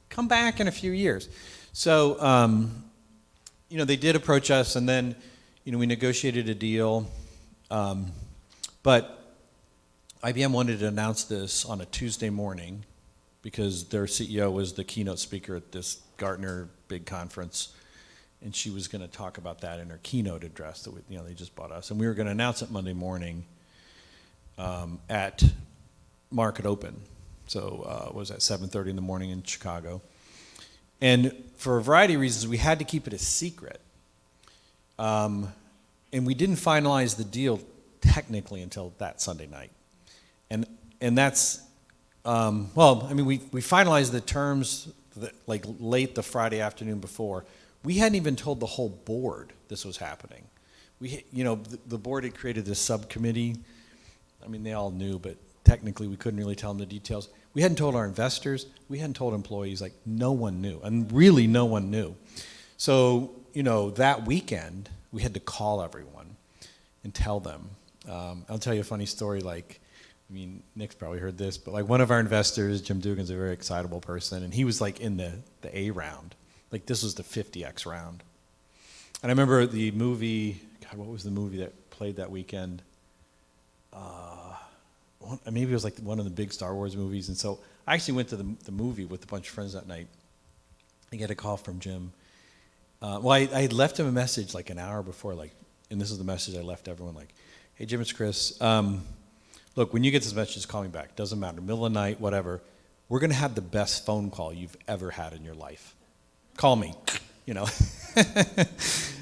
Come back in a few years. So, you know, they did approach us, and then, you know, we negotiated a deal. But IBM wanted to announce this on a Tuesday morning because their CEO was the keynote speaker at this Gartner big conference, and she was going to talk about that in her keynote address that you know, they just bought us, and we were going to announce it Monday morning at Market Open. So it was at 7:30 in the morning in Chicago, and for a variety of reasons, we had to keep it a secret. And we didn't finalize the deal technically until that Sunday night. And that's, well, I mean, we finalized the terms like late the Friday afternoon before. We hadn't even told the whole board this was happening. You know, the board had created this subcommittee. I mean, they all knew, but technically we couldn't really tell them the details. We hadn't told our investors. We hadn't told employees. Like, no one knew, and really no one knew. So, you know, that weekend, we had to call everyone and tell them. I'll tell you a funny story. Like, I mean, Nick's probably heard this, but like one of our investors, Jim Dugan's a very excitable person, and he was like in the A round. Like, this was the 50X round. And I remember the movie, God, what was the movie that played that weekend? Maybe it was like one of the big Star Wars movies. And so I actually went to the movie with a bunch of friends that night. I get a call from Jim. Well, I had left him a message like an hour before, like, and this is the message I left everyone, like, hey, Jim, it's Chris. Look, when you get this message, just call me back. Doesn't matter, middle of the night, whatever. We're going to have the best phone call you've ever had in your life. Call me, you know.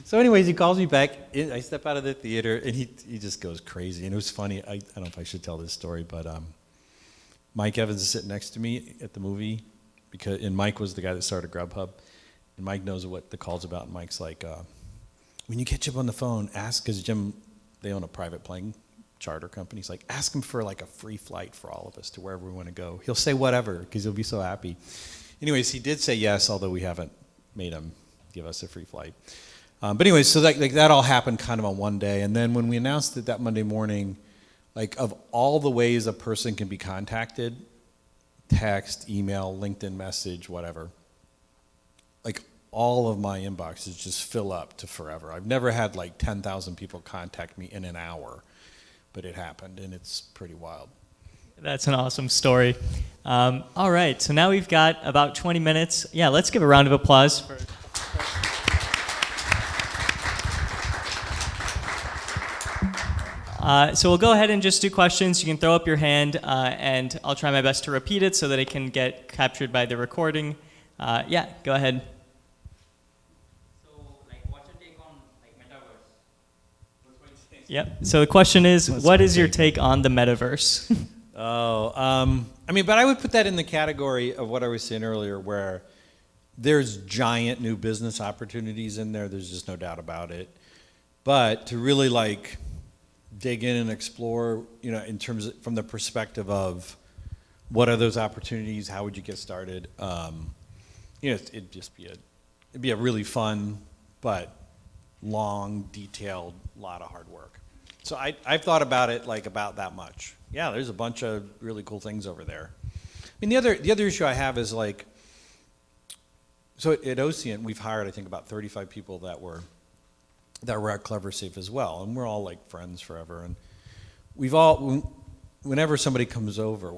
So anyways, he calls me back. I step out of the theater, and he just goes crazy. And it was funny. I don't know if I should tell this story, but Mike Evans is sitting next to me at the movie, and Mike was the guy that started Grubhub. And Mike knows what the call's about. And Mike's like, when you catch up on the phone, ask, because Jim, they own a private plane charter company. He's like, ask him for like a free flight for all of us to wherever we want to go. He'll say whatever, because he'll be so happy. Anyways, he did say yes, although we haven't made him give us a free flight. But anyways, so that all happened kind of on one day. And then when we announced it that Monday morning, like, of all the ways a person can be contacted, text, email, LinkedIn message, whatever, like, all of my inboxes just fill up to forever. I've never had like 10,000 people contact me in an hour, but it happened, and it's pretty wild. That's an awesome story. All right, so now we've got about 20 minutes. Yeah, let's give a round of applause for... So we'll go ahead and just do questions. You can throw up your hand, and I'll try my best to repeat it so that it can get captured by the recording. Yeah, go ahead. So, like, what's your take on like Metaverse? Yep. So the question is, what is your take on the Metaverse? I mean, but I would put that in the category of what I was saying earlier, where there's giant new business opportunities in there. There's just no doubt about it. But to really like dig in and explore, you know, in terms of, from the perspective of what are those opportunities, how would you get started? You know, it'd be a really fun, but long, detailed, lot of hard work. So I've thought about it like about that much. Yeah, there's a bunch of really cool things over there. I mean, the other issue I have is like, so at Ocean, we've hired, I think, about 35 people that were at Cleversafe as well, and we're all like friends forever. And we've all, whenever somebody comes over,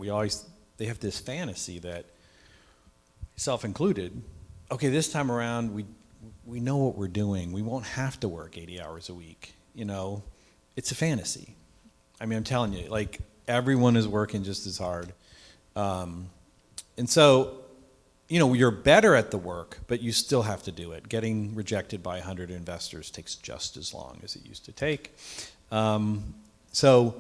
they have this fantasy that, self included, okay, this time around we know what we're doing. We won't have to work 80 hours a week. You know, it's a fantasy. I mean, I'm telling you, like everyone is working just as hard, and so, you know, you're better at the work, but you still have to do it. Getting rejected by 100 investors takes just as long as it used to take. So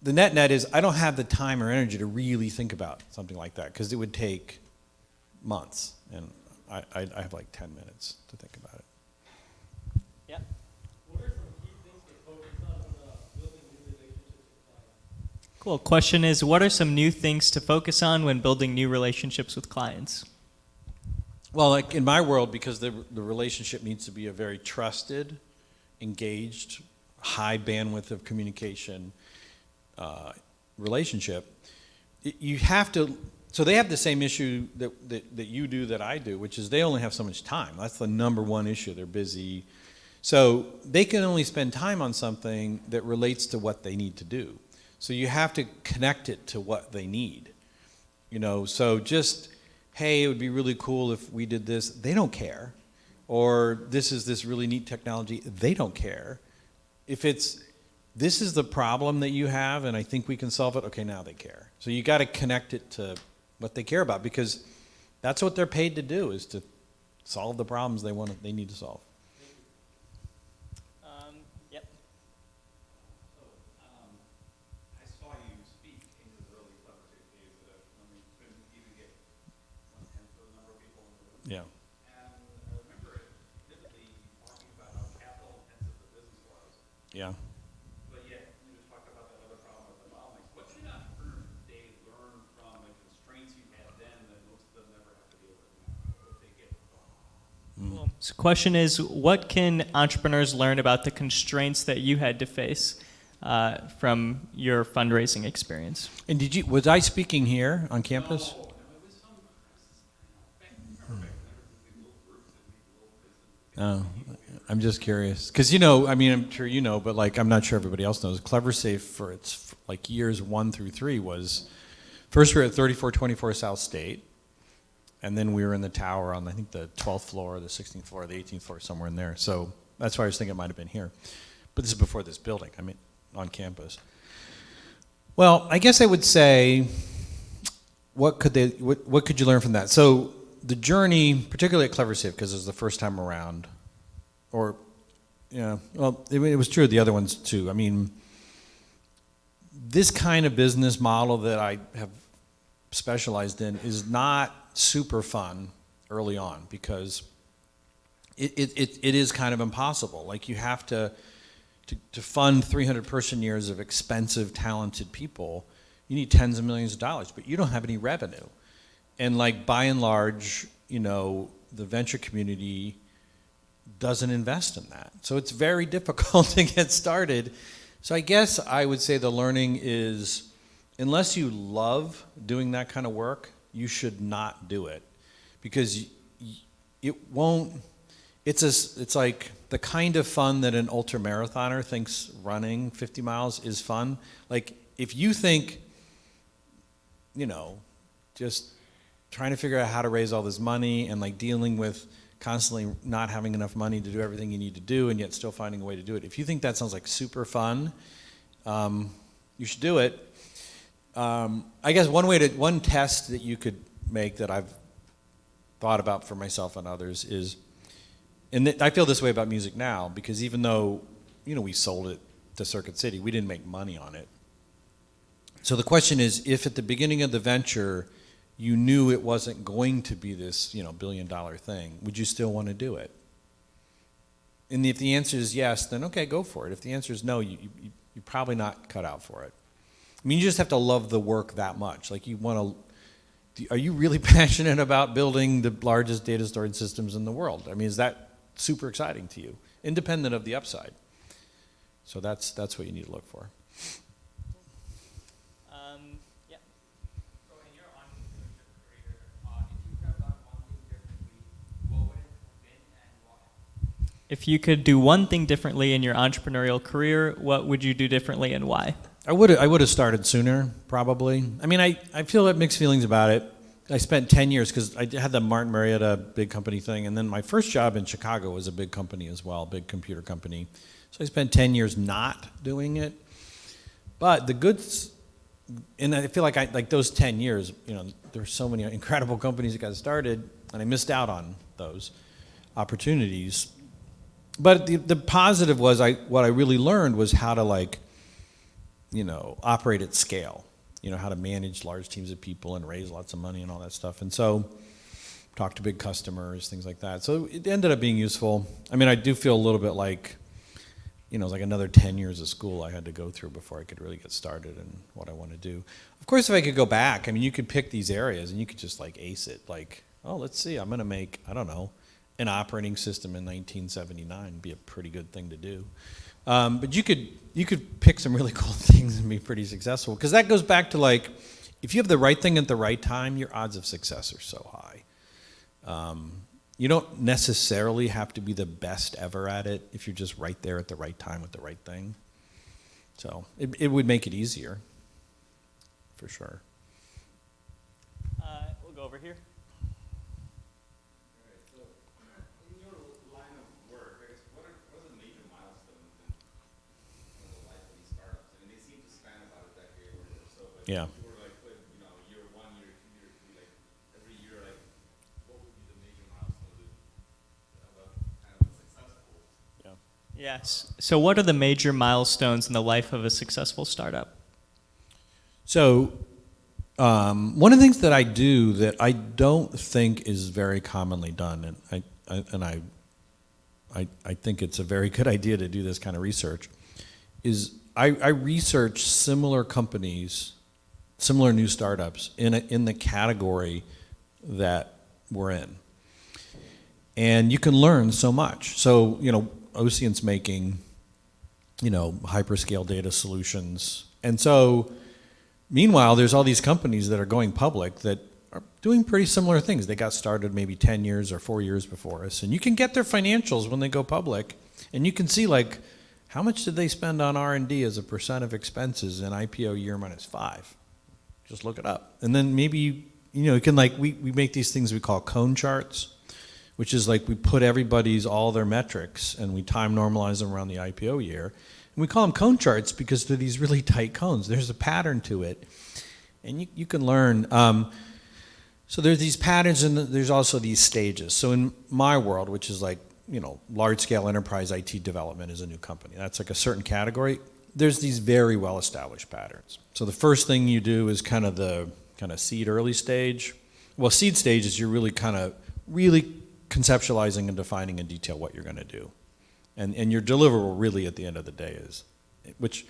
the net is I don't have the time or energy to really think about something like that because it would take months, and I have like 10 minutes to think about it. Yeah. What are some key things to focus on building new relationships with clients? Cool. Question is, what are some new things to focus on when building new relationships with clients? Well, like in my world, because the relationship needs to be a very trusted, engaged, high bandwidth of communication relationship, you have to, so they have the same issue that you do, that I do, which is they only have so much time. That's the number one issue. They're busy. So they can only spend time on something that relates to what they need to do. So you have to connect it to what they need. You know, so just, hey, it would be really cool if we did this. They don't care. Or this is this really neat technology. They don't care. If it's, this is the problem that you have and I think we can solve it, okay, now they care. So you got to connect it to what they care about, because that's what they're paid to do, is to solve the problems they need to solve. Yep. I saw you speak in your early Cleversafe days that when we couldn't even get 1/10 of the number of people in the room. Yeah. And I remember it vividly talking about how capital intensive the business was. Yeah. But yet you just talked about that other problem with the bottlenecks. What should entrepreneurs today learn from the constraints you had then that most of them never have to deal with now if they get the problem? Cool. So question is, what can entrepreneurs learn about the constraints that you had to face from your fundraising experience? And was I speaking here on campus? No, it was some, remember back then there was these little groups that made little business. Oh, I'm just curious. Because, you know, I mean, I'm sure you know, but like, I'm not sure everybody else knows. Cleversafe for its like years 1 through 3 was, first we were at 3424 South State. And then we were in the tower on, I think, the 12th floor, the 16th floor, the 18th floor, somewhere in there. So that's why I was thinking it might have been here. But this is before this building, I mean, on campus. Well, I guess I would say, what could you learn from that? So the journey, particularly at Cleversafe, because it was the first time around, or, yeah, well, it was true of the other ones too. I mean, this kind of business model that I have specialized in is not super fun early on, because it is kind of impossible. Like, you have to fund 300 person years of expensive, talented people, you need tens of millions of dollars, but you don't have any revenue. And like, by and large, you know, the venture community doesn't invest in that. So it's very difficult to get started. So I guess I would say the learning is, unless you love doing that kind of work, you should not do it, because it won't, it's like the kind of fun that an ultramarathoner thinks running 50 miles is fun. Like, if you think, you know, just trying to figure out how to raise all this money and like dealing with constantly not having enough money to do everything you need to do and yet still finding a way to do it. If you think that sounds like super fun, you should do it. I guess one test that you could make that I've thought about for myself and others is, and I feel this way about music now, because even though, we sold it to Circuit City, we didn't make money on it. So the question is, if at the beginning of the venture, you knew it wasn't going to be this, $1 billion thing, would you still want to do it? And if the answer is yes, then okay, go for it. If the answer is no, you're probably not cut out for it. I mean, you just have to love the work that much. Like, are you really passionate about building the largest data storage systems in the world? I mean, is that super exciting to you, independent of the upside? So that's what you need to look for. Yeah. So in your entrepreneurship career, if you could have done one thing differently, what would it have been and why? If you could do one thing differently in your entrepreneurial career, what would you do differently and why? I would have started sooner, probably. I mean, I feel mixed feelings about it. I spent 10 years, because I had the Martin Marietta big company thing, and then my first job in Chicago was a big company as well, big computer company. So I spent 10 years not doing it. But the goods, and I feel like those 10 years, there's so many incredible companies that got started, and I missed out on those opportunities. But the positive was, what I really learned was how to operate at scale, how to manage large teams of people and raise lots of money and all that stuff. And so talk to big customers, things like that. So it ended up being useful. I mean, I do feel a little bit like, it was like another 10 years of school I had to go through before I could really get started in what I want to do. Of course, if I could go back, I mean, you could pick these areas and you could just ace it. Let's see, I'm going to make, I don't know, an operating system in 1979 would be a pretty good thing to do. But you could pick some really cool things and be pretty successful, because that goes back to if you have the right thing at the right time, your odds of success are so high. You don't necessarily have to be the best ever at it if you're just right there at the right time with the right thing. So it would make it easier, for sure. We'll go over here. In your line of work, I guess, what are the major milestones in the life of these startups? I mean, they seem to span about a decade or so, but Yeah. if you were year 1, year 2, year 3, every year, what would be the major milestones of a kind of a successful? Yes. So what are the major milestones in the life of a successful startup? So one of the things that I do that I don't think is very commonly done, and I think it's a very good idea to do this kind of research, is I research similar companies, similar new startups in the category that we're in. And you can learn so much. So, Ocean's making, hyperscale data solutions. And so, meanwhile, there's all these companies that are going public that are doing pretty similar things. They got started maybe 10 years or 4 years before us. And you can get their financials when they go public. And you can see, how much did they spend on R&D as a % of expenses in IPO year -5? Just look it up. And then maybe, you can we make these things we call cone charts, which is we put all their metrics and we time normalize them around the IPO year. And we call them cone charts because they're these really tight cones. There's a pattern to it. And you can learn. So there's these patterns and there's also these stages. So in my world, which is large scale enterprise IT development is a new company. That's a certain category. There's these very well established patterns. So the first thing you do is kind of the seed early stage. Well, seed stage is you're really conceptualizing and defining in detail what you're going to do. And your deliverable really at the end of the day which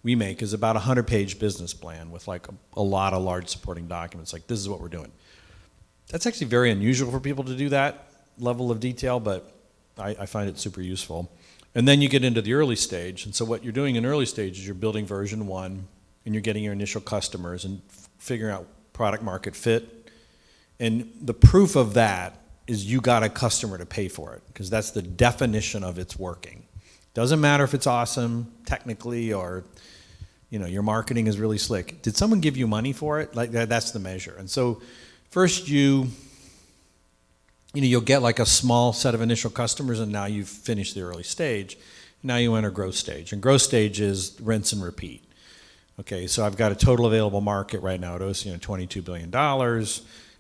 we make, is about a 100-page business plan with a lot of large supporting documents. This is what we're doing. That's actually very unusual for people to do that level of detail, but I find it super useful. And then you get into the early stage. And so what you're doing in early stage is you're building version 1, and you're getting your initial customers and figuring out product market fit. And the proof of that is you got a customer to pay for it, because that's the definition of it's working. Doesn't matter if it's awesome technically or your marketing is really slick. Did someone give you money for it? That's the measure. And so first you you'll get like a small set of initial customers, and now you've finished the early stage. Now you enter growth stage, and growth stage is rinse and repeat. Okay, so I've got a total available market right now at OCN, $22 billion.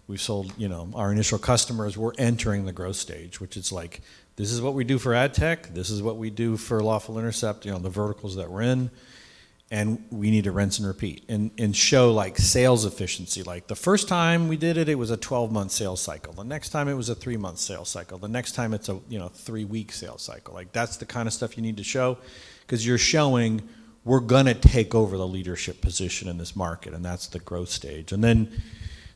We've sold, our initial customers. We're entering the growth stage, which is like, this is what we do for ad tech. This is what we do for lawful intercept, the verticals that we're in. And we need to rinse and repeat and show like sales efficiency. Like the first time we did it, it was a 12-month sales cycle. The next time it was a 3-month sales cycle. The next time it's a 3-week sales cycle. Like that's the kind of stuff you need to show, because you're showing we're gonna take over the leadership position in this market, and that's the growth stage. And then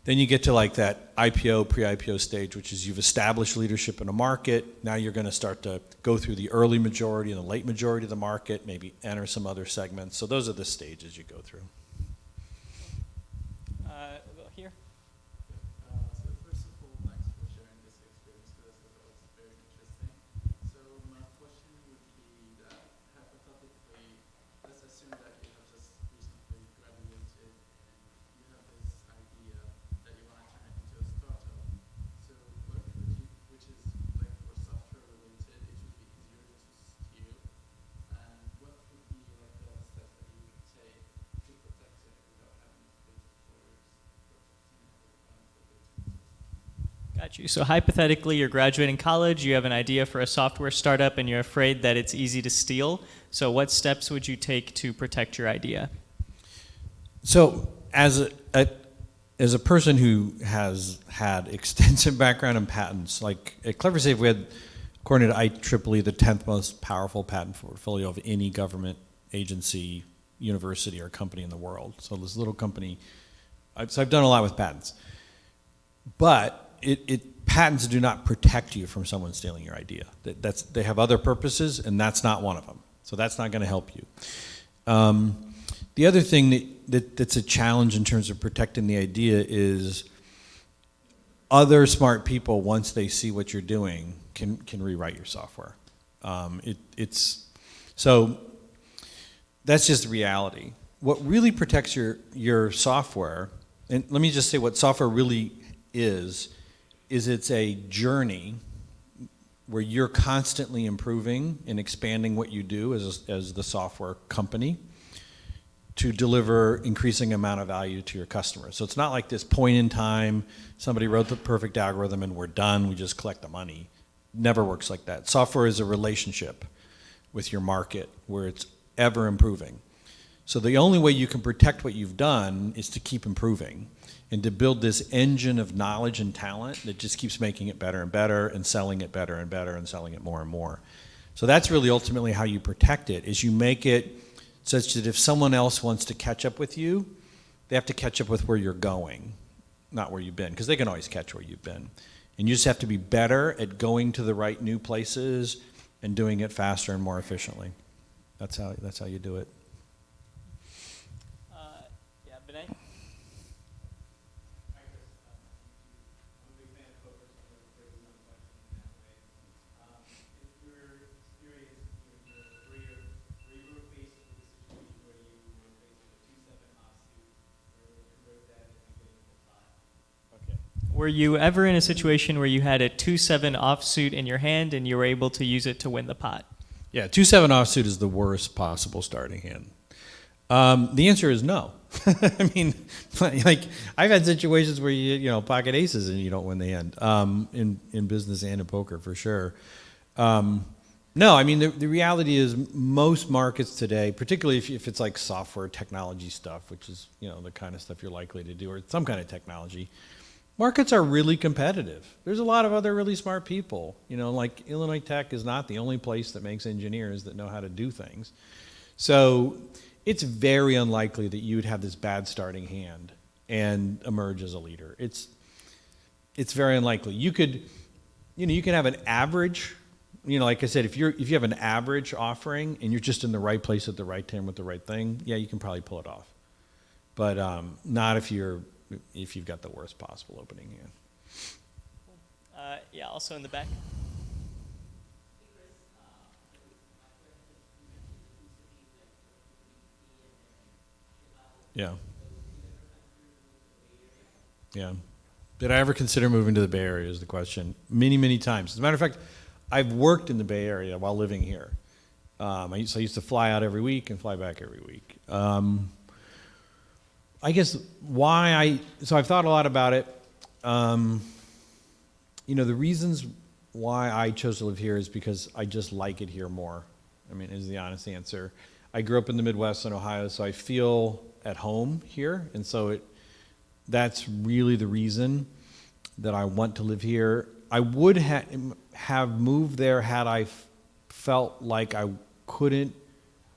you get to like that IPO, pre-IPO stage, which is you've established leadership in a market. Now you're going to start to go through the early majority and the late majority of the market, maybe enter some other segments. So those are the stages you go through. We'll go here. So first of all, thanks for sharing this experience with us. That was very interesting. So my question would be that hypothetically, let's assume that you have just recently graduated and you have this idea that you want to turn it into a startup. So what would you, which is like for software related, it would be easier to steal. And what would be like the steps that you would take to protect it without having to pay lawyers protecting it or Got you. So hypothetically, you're graduating college, you have an idea for a software startup, and you're afraid that it's easy to steal. So what steps would you take to protect your idea? So as a person who has had extensive background in patents, like at Cleversafe, we had, according to IEEE, the 10th most powerful patent portfolio of any government agency, university, or company in the world. So this little company, so I've done a lot with patents. But patents do not protect you from someone stealing your idea. They have other purposes, and that's not one of them. So that's not going to help you. The other thing that's a challenge in terms of protecting the idea is other smart people, once they see what you're doing, can rewrite your software. So that's just the reality. What really protects your software, and let me just say what software really is it's a journey where you're constantly improving and expanding what you do as the software company to deliver increasing amount of value to your customers. So it's not like this point in time, somebody wrote the perfect algorithm and we're done, we just collect the money. Never works like that. Software is a relationship with your market where it's ever improving. So the only way you can protect what you've done is to keep improving and to build this engine of knowledge and talent that just keeps making it better and better and selling it better and better and selling it more and more. So that's really ultimately how you protect it, is you make it such that if someone else wants to catch up with you, they have to catch up with where you're going, not where you've been, because they can always catch where you've been. And you just have to be better at going to the right new places and doing it faster and more efficiently. That's how you do it. Yeah, Vinay? Hi, Chris. I'm a big fan of poker, so I'm going to phrase my question in that way. If you're experienced in your career where you were faced with a situation where you were faced with a 2-7 offsuit, where you convert that into getting the pot. Okay. Were you ever in a situation where you had a 2-7 offsuit in your hand and you were able to use it to win the pot? Yeah, 2-7 offsuit is the worst possible starting hand. The answer is no. I mean, like I've had situations where you pocket aces and you don't win the hand in business and in poker for sure. No, I mean the reality is most markets today, particularly if it's like software technology stuff, which is the kind of stuff you're likely to do, or some kind of technology. Markets are really competitive. There's a lot of other really smart people. Like Illinois Tech is not the only place that makes engineers that know how to do things. So it's very unlikely that you would have this bad starting hand and emerge as a leader. It's very unlikely. You could have an average, like I said, if you have an average offering and you're just in the right place at the right time with the right thing, yeah, you can probably pull it off. But not if you've got the worst possible opening hand. Yeah, also in the back. Yeah. Yeah. Did I ever consider moving to the Bay Area is the question. Many, many times. As a matter of fact, I've worked in the Bay Area while living here. I used to fly out every week and fly back every week. I guess so I've thought a lot about it. The reasons why I chose to live here is because I just like it here more. I mean, is the honest answer. I grew up in the Midwest in Ohio, so I feel at home here, and so that's really the reason that I want to live here. I would have moved there had I felt like I couldn't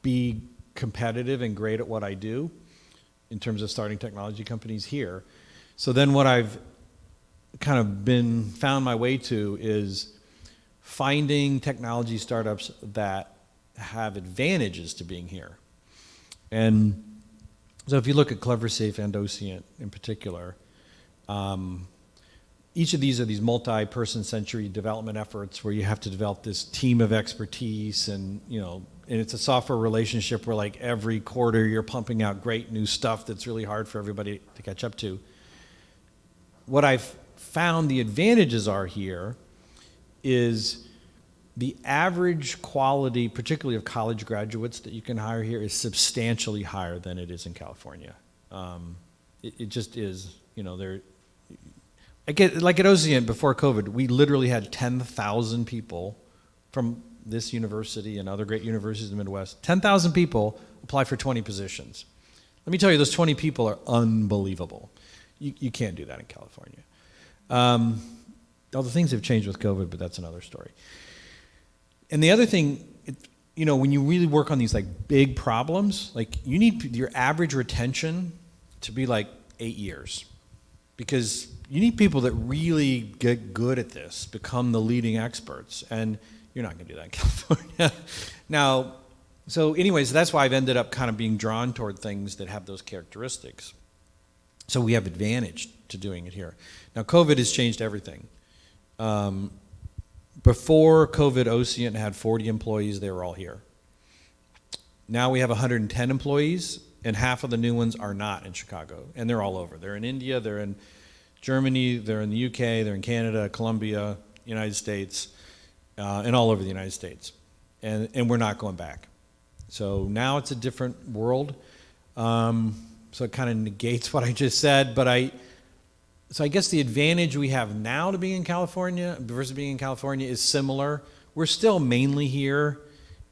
be competitive and great at what I do in terms of starting technology companies here. So then what I've kind of found my way to is finding technology startups that have advantages to being here. And so if you look at Cleversafe and Ocient in particular, each of these are these multi-person century development efforts where you have to develop this team of expertise, and and it's a software relationship where like every quarter you're pumping out great new stuff that's really hard for everybody to catch up to. What I've found the advantages are here is the average quality, particularly of college graduates that you can hire here, is substantially higher than it is in California. It just is, like at Ocient before COVID, we literally had 10,000 people from this university and other great universities in the Midwest. 10,000 people apply for 20 positions. Let me tell you, those 20 people are unbelievable. You can't do that in California. Although things have changed with COVID, but that's another story. And the other thing, when you really work on these like big problems, like you need your average retention to be like 8 years, because you need people that really get good at this, become the leading experts, and you're not going to do that in California. Now, so anyways, that's why I've ended up kind of being drawn toward things that have those characteristics. So we have advantage to doing it here. Now, COVID has changed everything. Before COVID, Ocient had 40 employees. They were all here. Now we have 110 employees, and half of the new ones are not in Chicago, and they're all over. They're in India, they're in Germany, they're in the UK, they're in Canada, Colombia, United States, and all over the United States. And we're not going back. So now it's a different world. So it kind of negates what I just said, but so I guess the advantage we have now to being in California versus being in California is similar. We're still mainly here,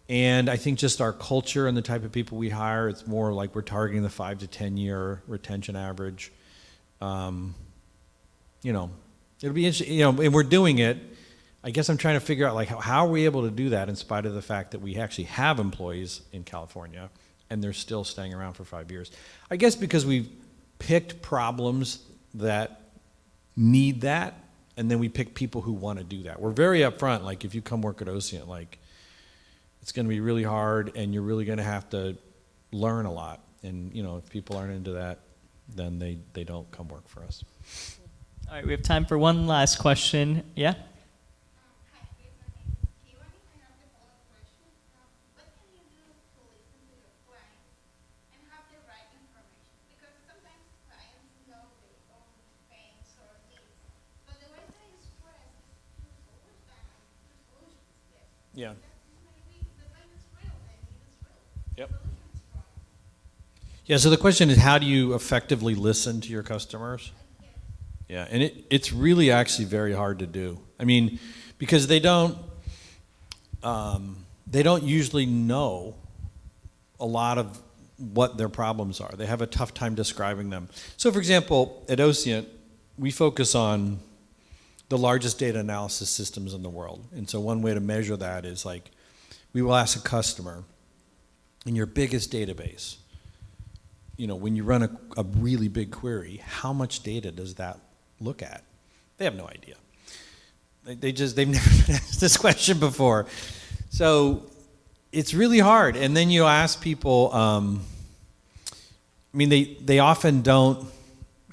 and I think just our culture and the type of people we hire, it's more like we're targeting the 5 to 10 year retention average. It'll be interesting, and we're doing it. I guess I'm trying to figure out like how are we able to do that in spite of the fact that we actually have employees in California and they're still staying around for 5 years. I guess because we've picked problems that need that, and then we pick people who want to do that. We're very upfront, like if you come work at Ocient, like it's going to be really hard and you're really going to have to learn a lot. And if people aren't into that, then they don't come work for us. All right, we have time for one last question. Yeah? Hi, here's my name is Keelan. I have the following question. What can you do to listen to your clients and have the right information? Because sometimes clients know their own pains or needs, but the way they express is through solutions. Yes. Yeah. Maybe the pain is real, the need is real. Yep. The solution is wrong. Yeah, so the question is, how do you effectively listen to your customers? Yeah, and it's really actually very hard to do. I mean, because they don't usually know a lot of what their problems are. They have a tough time describing them. So for example, at Ocient, we focus on the largest data analysis systems in the world. And so one way to measure that is like, we will ask a customer, in your biggest database, when you run a really big query, how much data does that look at? They have no idea. They've never been asked this question before. So it's really hard. And then you ask people, they often don't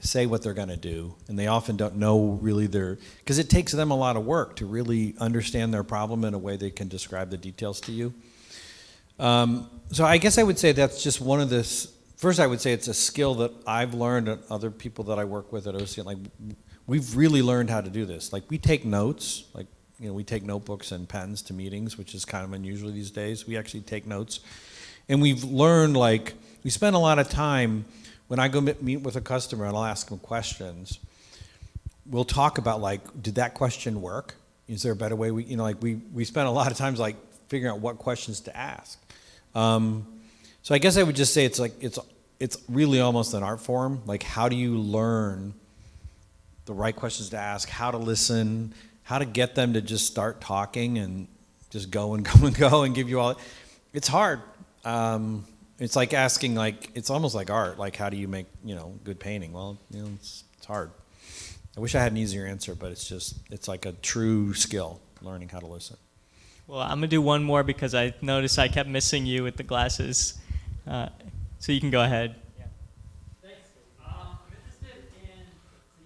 say what they're going to do, and they often don't know really because it takes them a lot of work to really understand their problem in a way they can describe the details to you. So I guess I would say that's just one of this. First, I would say it's a skill that I've learned and other people that I work with at Ocient. Like, we've really learned how to do this. Like we take notes, like, you know, we take notebooks and pens to meetings, which is kind of unusual these days. We actually take notes. And we've learned, like, we spend a lot of time, when I go meet with a customer and I'll ask them questions, we'll talk about, like, did that question work? Is there a better way? We spend a lot of times, like, figuring out what questions to ask. So I guess I would just say it's really almost an art form. Like, how do you learn the right questions to ask, how to listen, how to get them to just start talking and just go and go and go and give you all. It's hard. It's like asking, like, it's almost like art. Like, how do you make, good painting? Well, it's hard. I wish I had an easier answer, but it's like a true skill, learning how to listen. Well, I'm going to do one more because I noticed I kept missing you with the glasses. So you can go ahead. Thanks. I'm interested in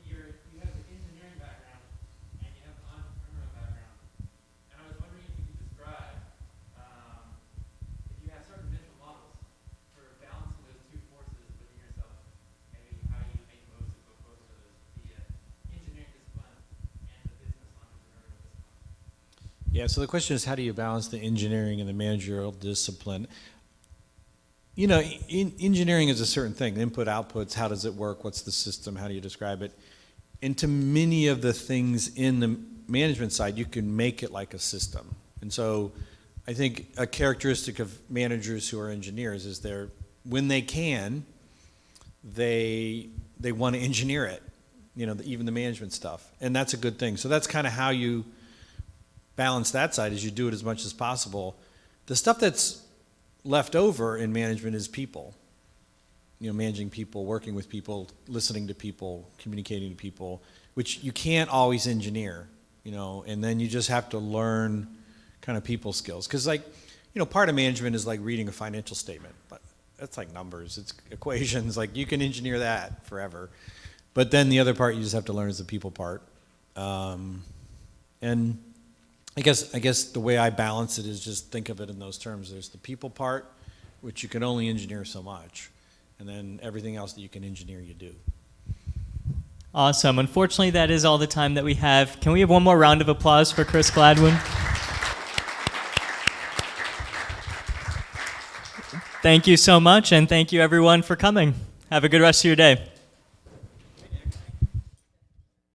you have the engineering background and you have the entrepreneurial background. And I was wondering if you could describe if you have certain mental models for balancing those two forces within yourself, maybe how you make most of both of those, the engineering discipline and the business entrepreneurial discipline. Yeah, so the question is, how do you balance the engineering and the managerial discipline? Engineering is a certain thing. Input, outputs, how does it work? What's the system? How do you describe it? And to many of the things in the management side, you can make it like a system. And so I think a characteristic of managers who are engineers is when they can, they want to engineer it, even the management stuff. And that's a good thing. So that's kind of how you balance that side, is you do it as much as possible. The stuff that's left over in management is people. Managing people, working with people, listening to people, communicating to people, which you can't always engineer, and then you just have to learn kind of people skills. Because, part of management is like reading a financial statement, but that's like numbers, it's equations, like you can engineer that forever. But then the other part you just have to learn is the people part. And I guess the way I balance it is just think of it in those terms. There's the people part, which you can only engineer so much, and then everything else that you can engineer, you do. Awesome. Unfortunately, that is all the time that we have. Can we have one more round of applause for Chris Gladwin? Thank you so much, and thank you everyone for coming. Have a good rest of your day.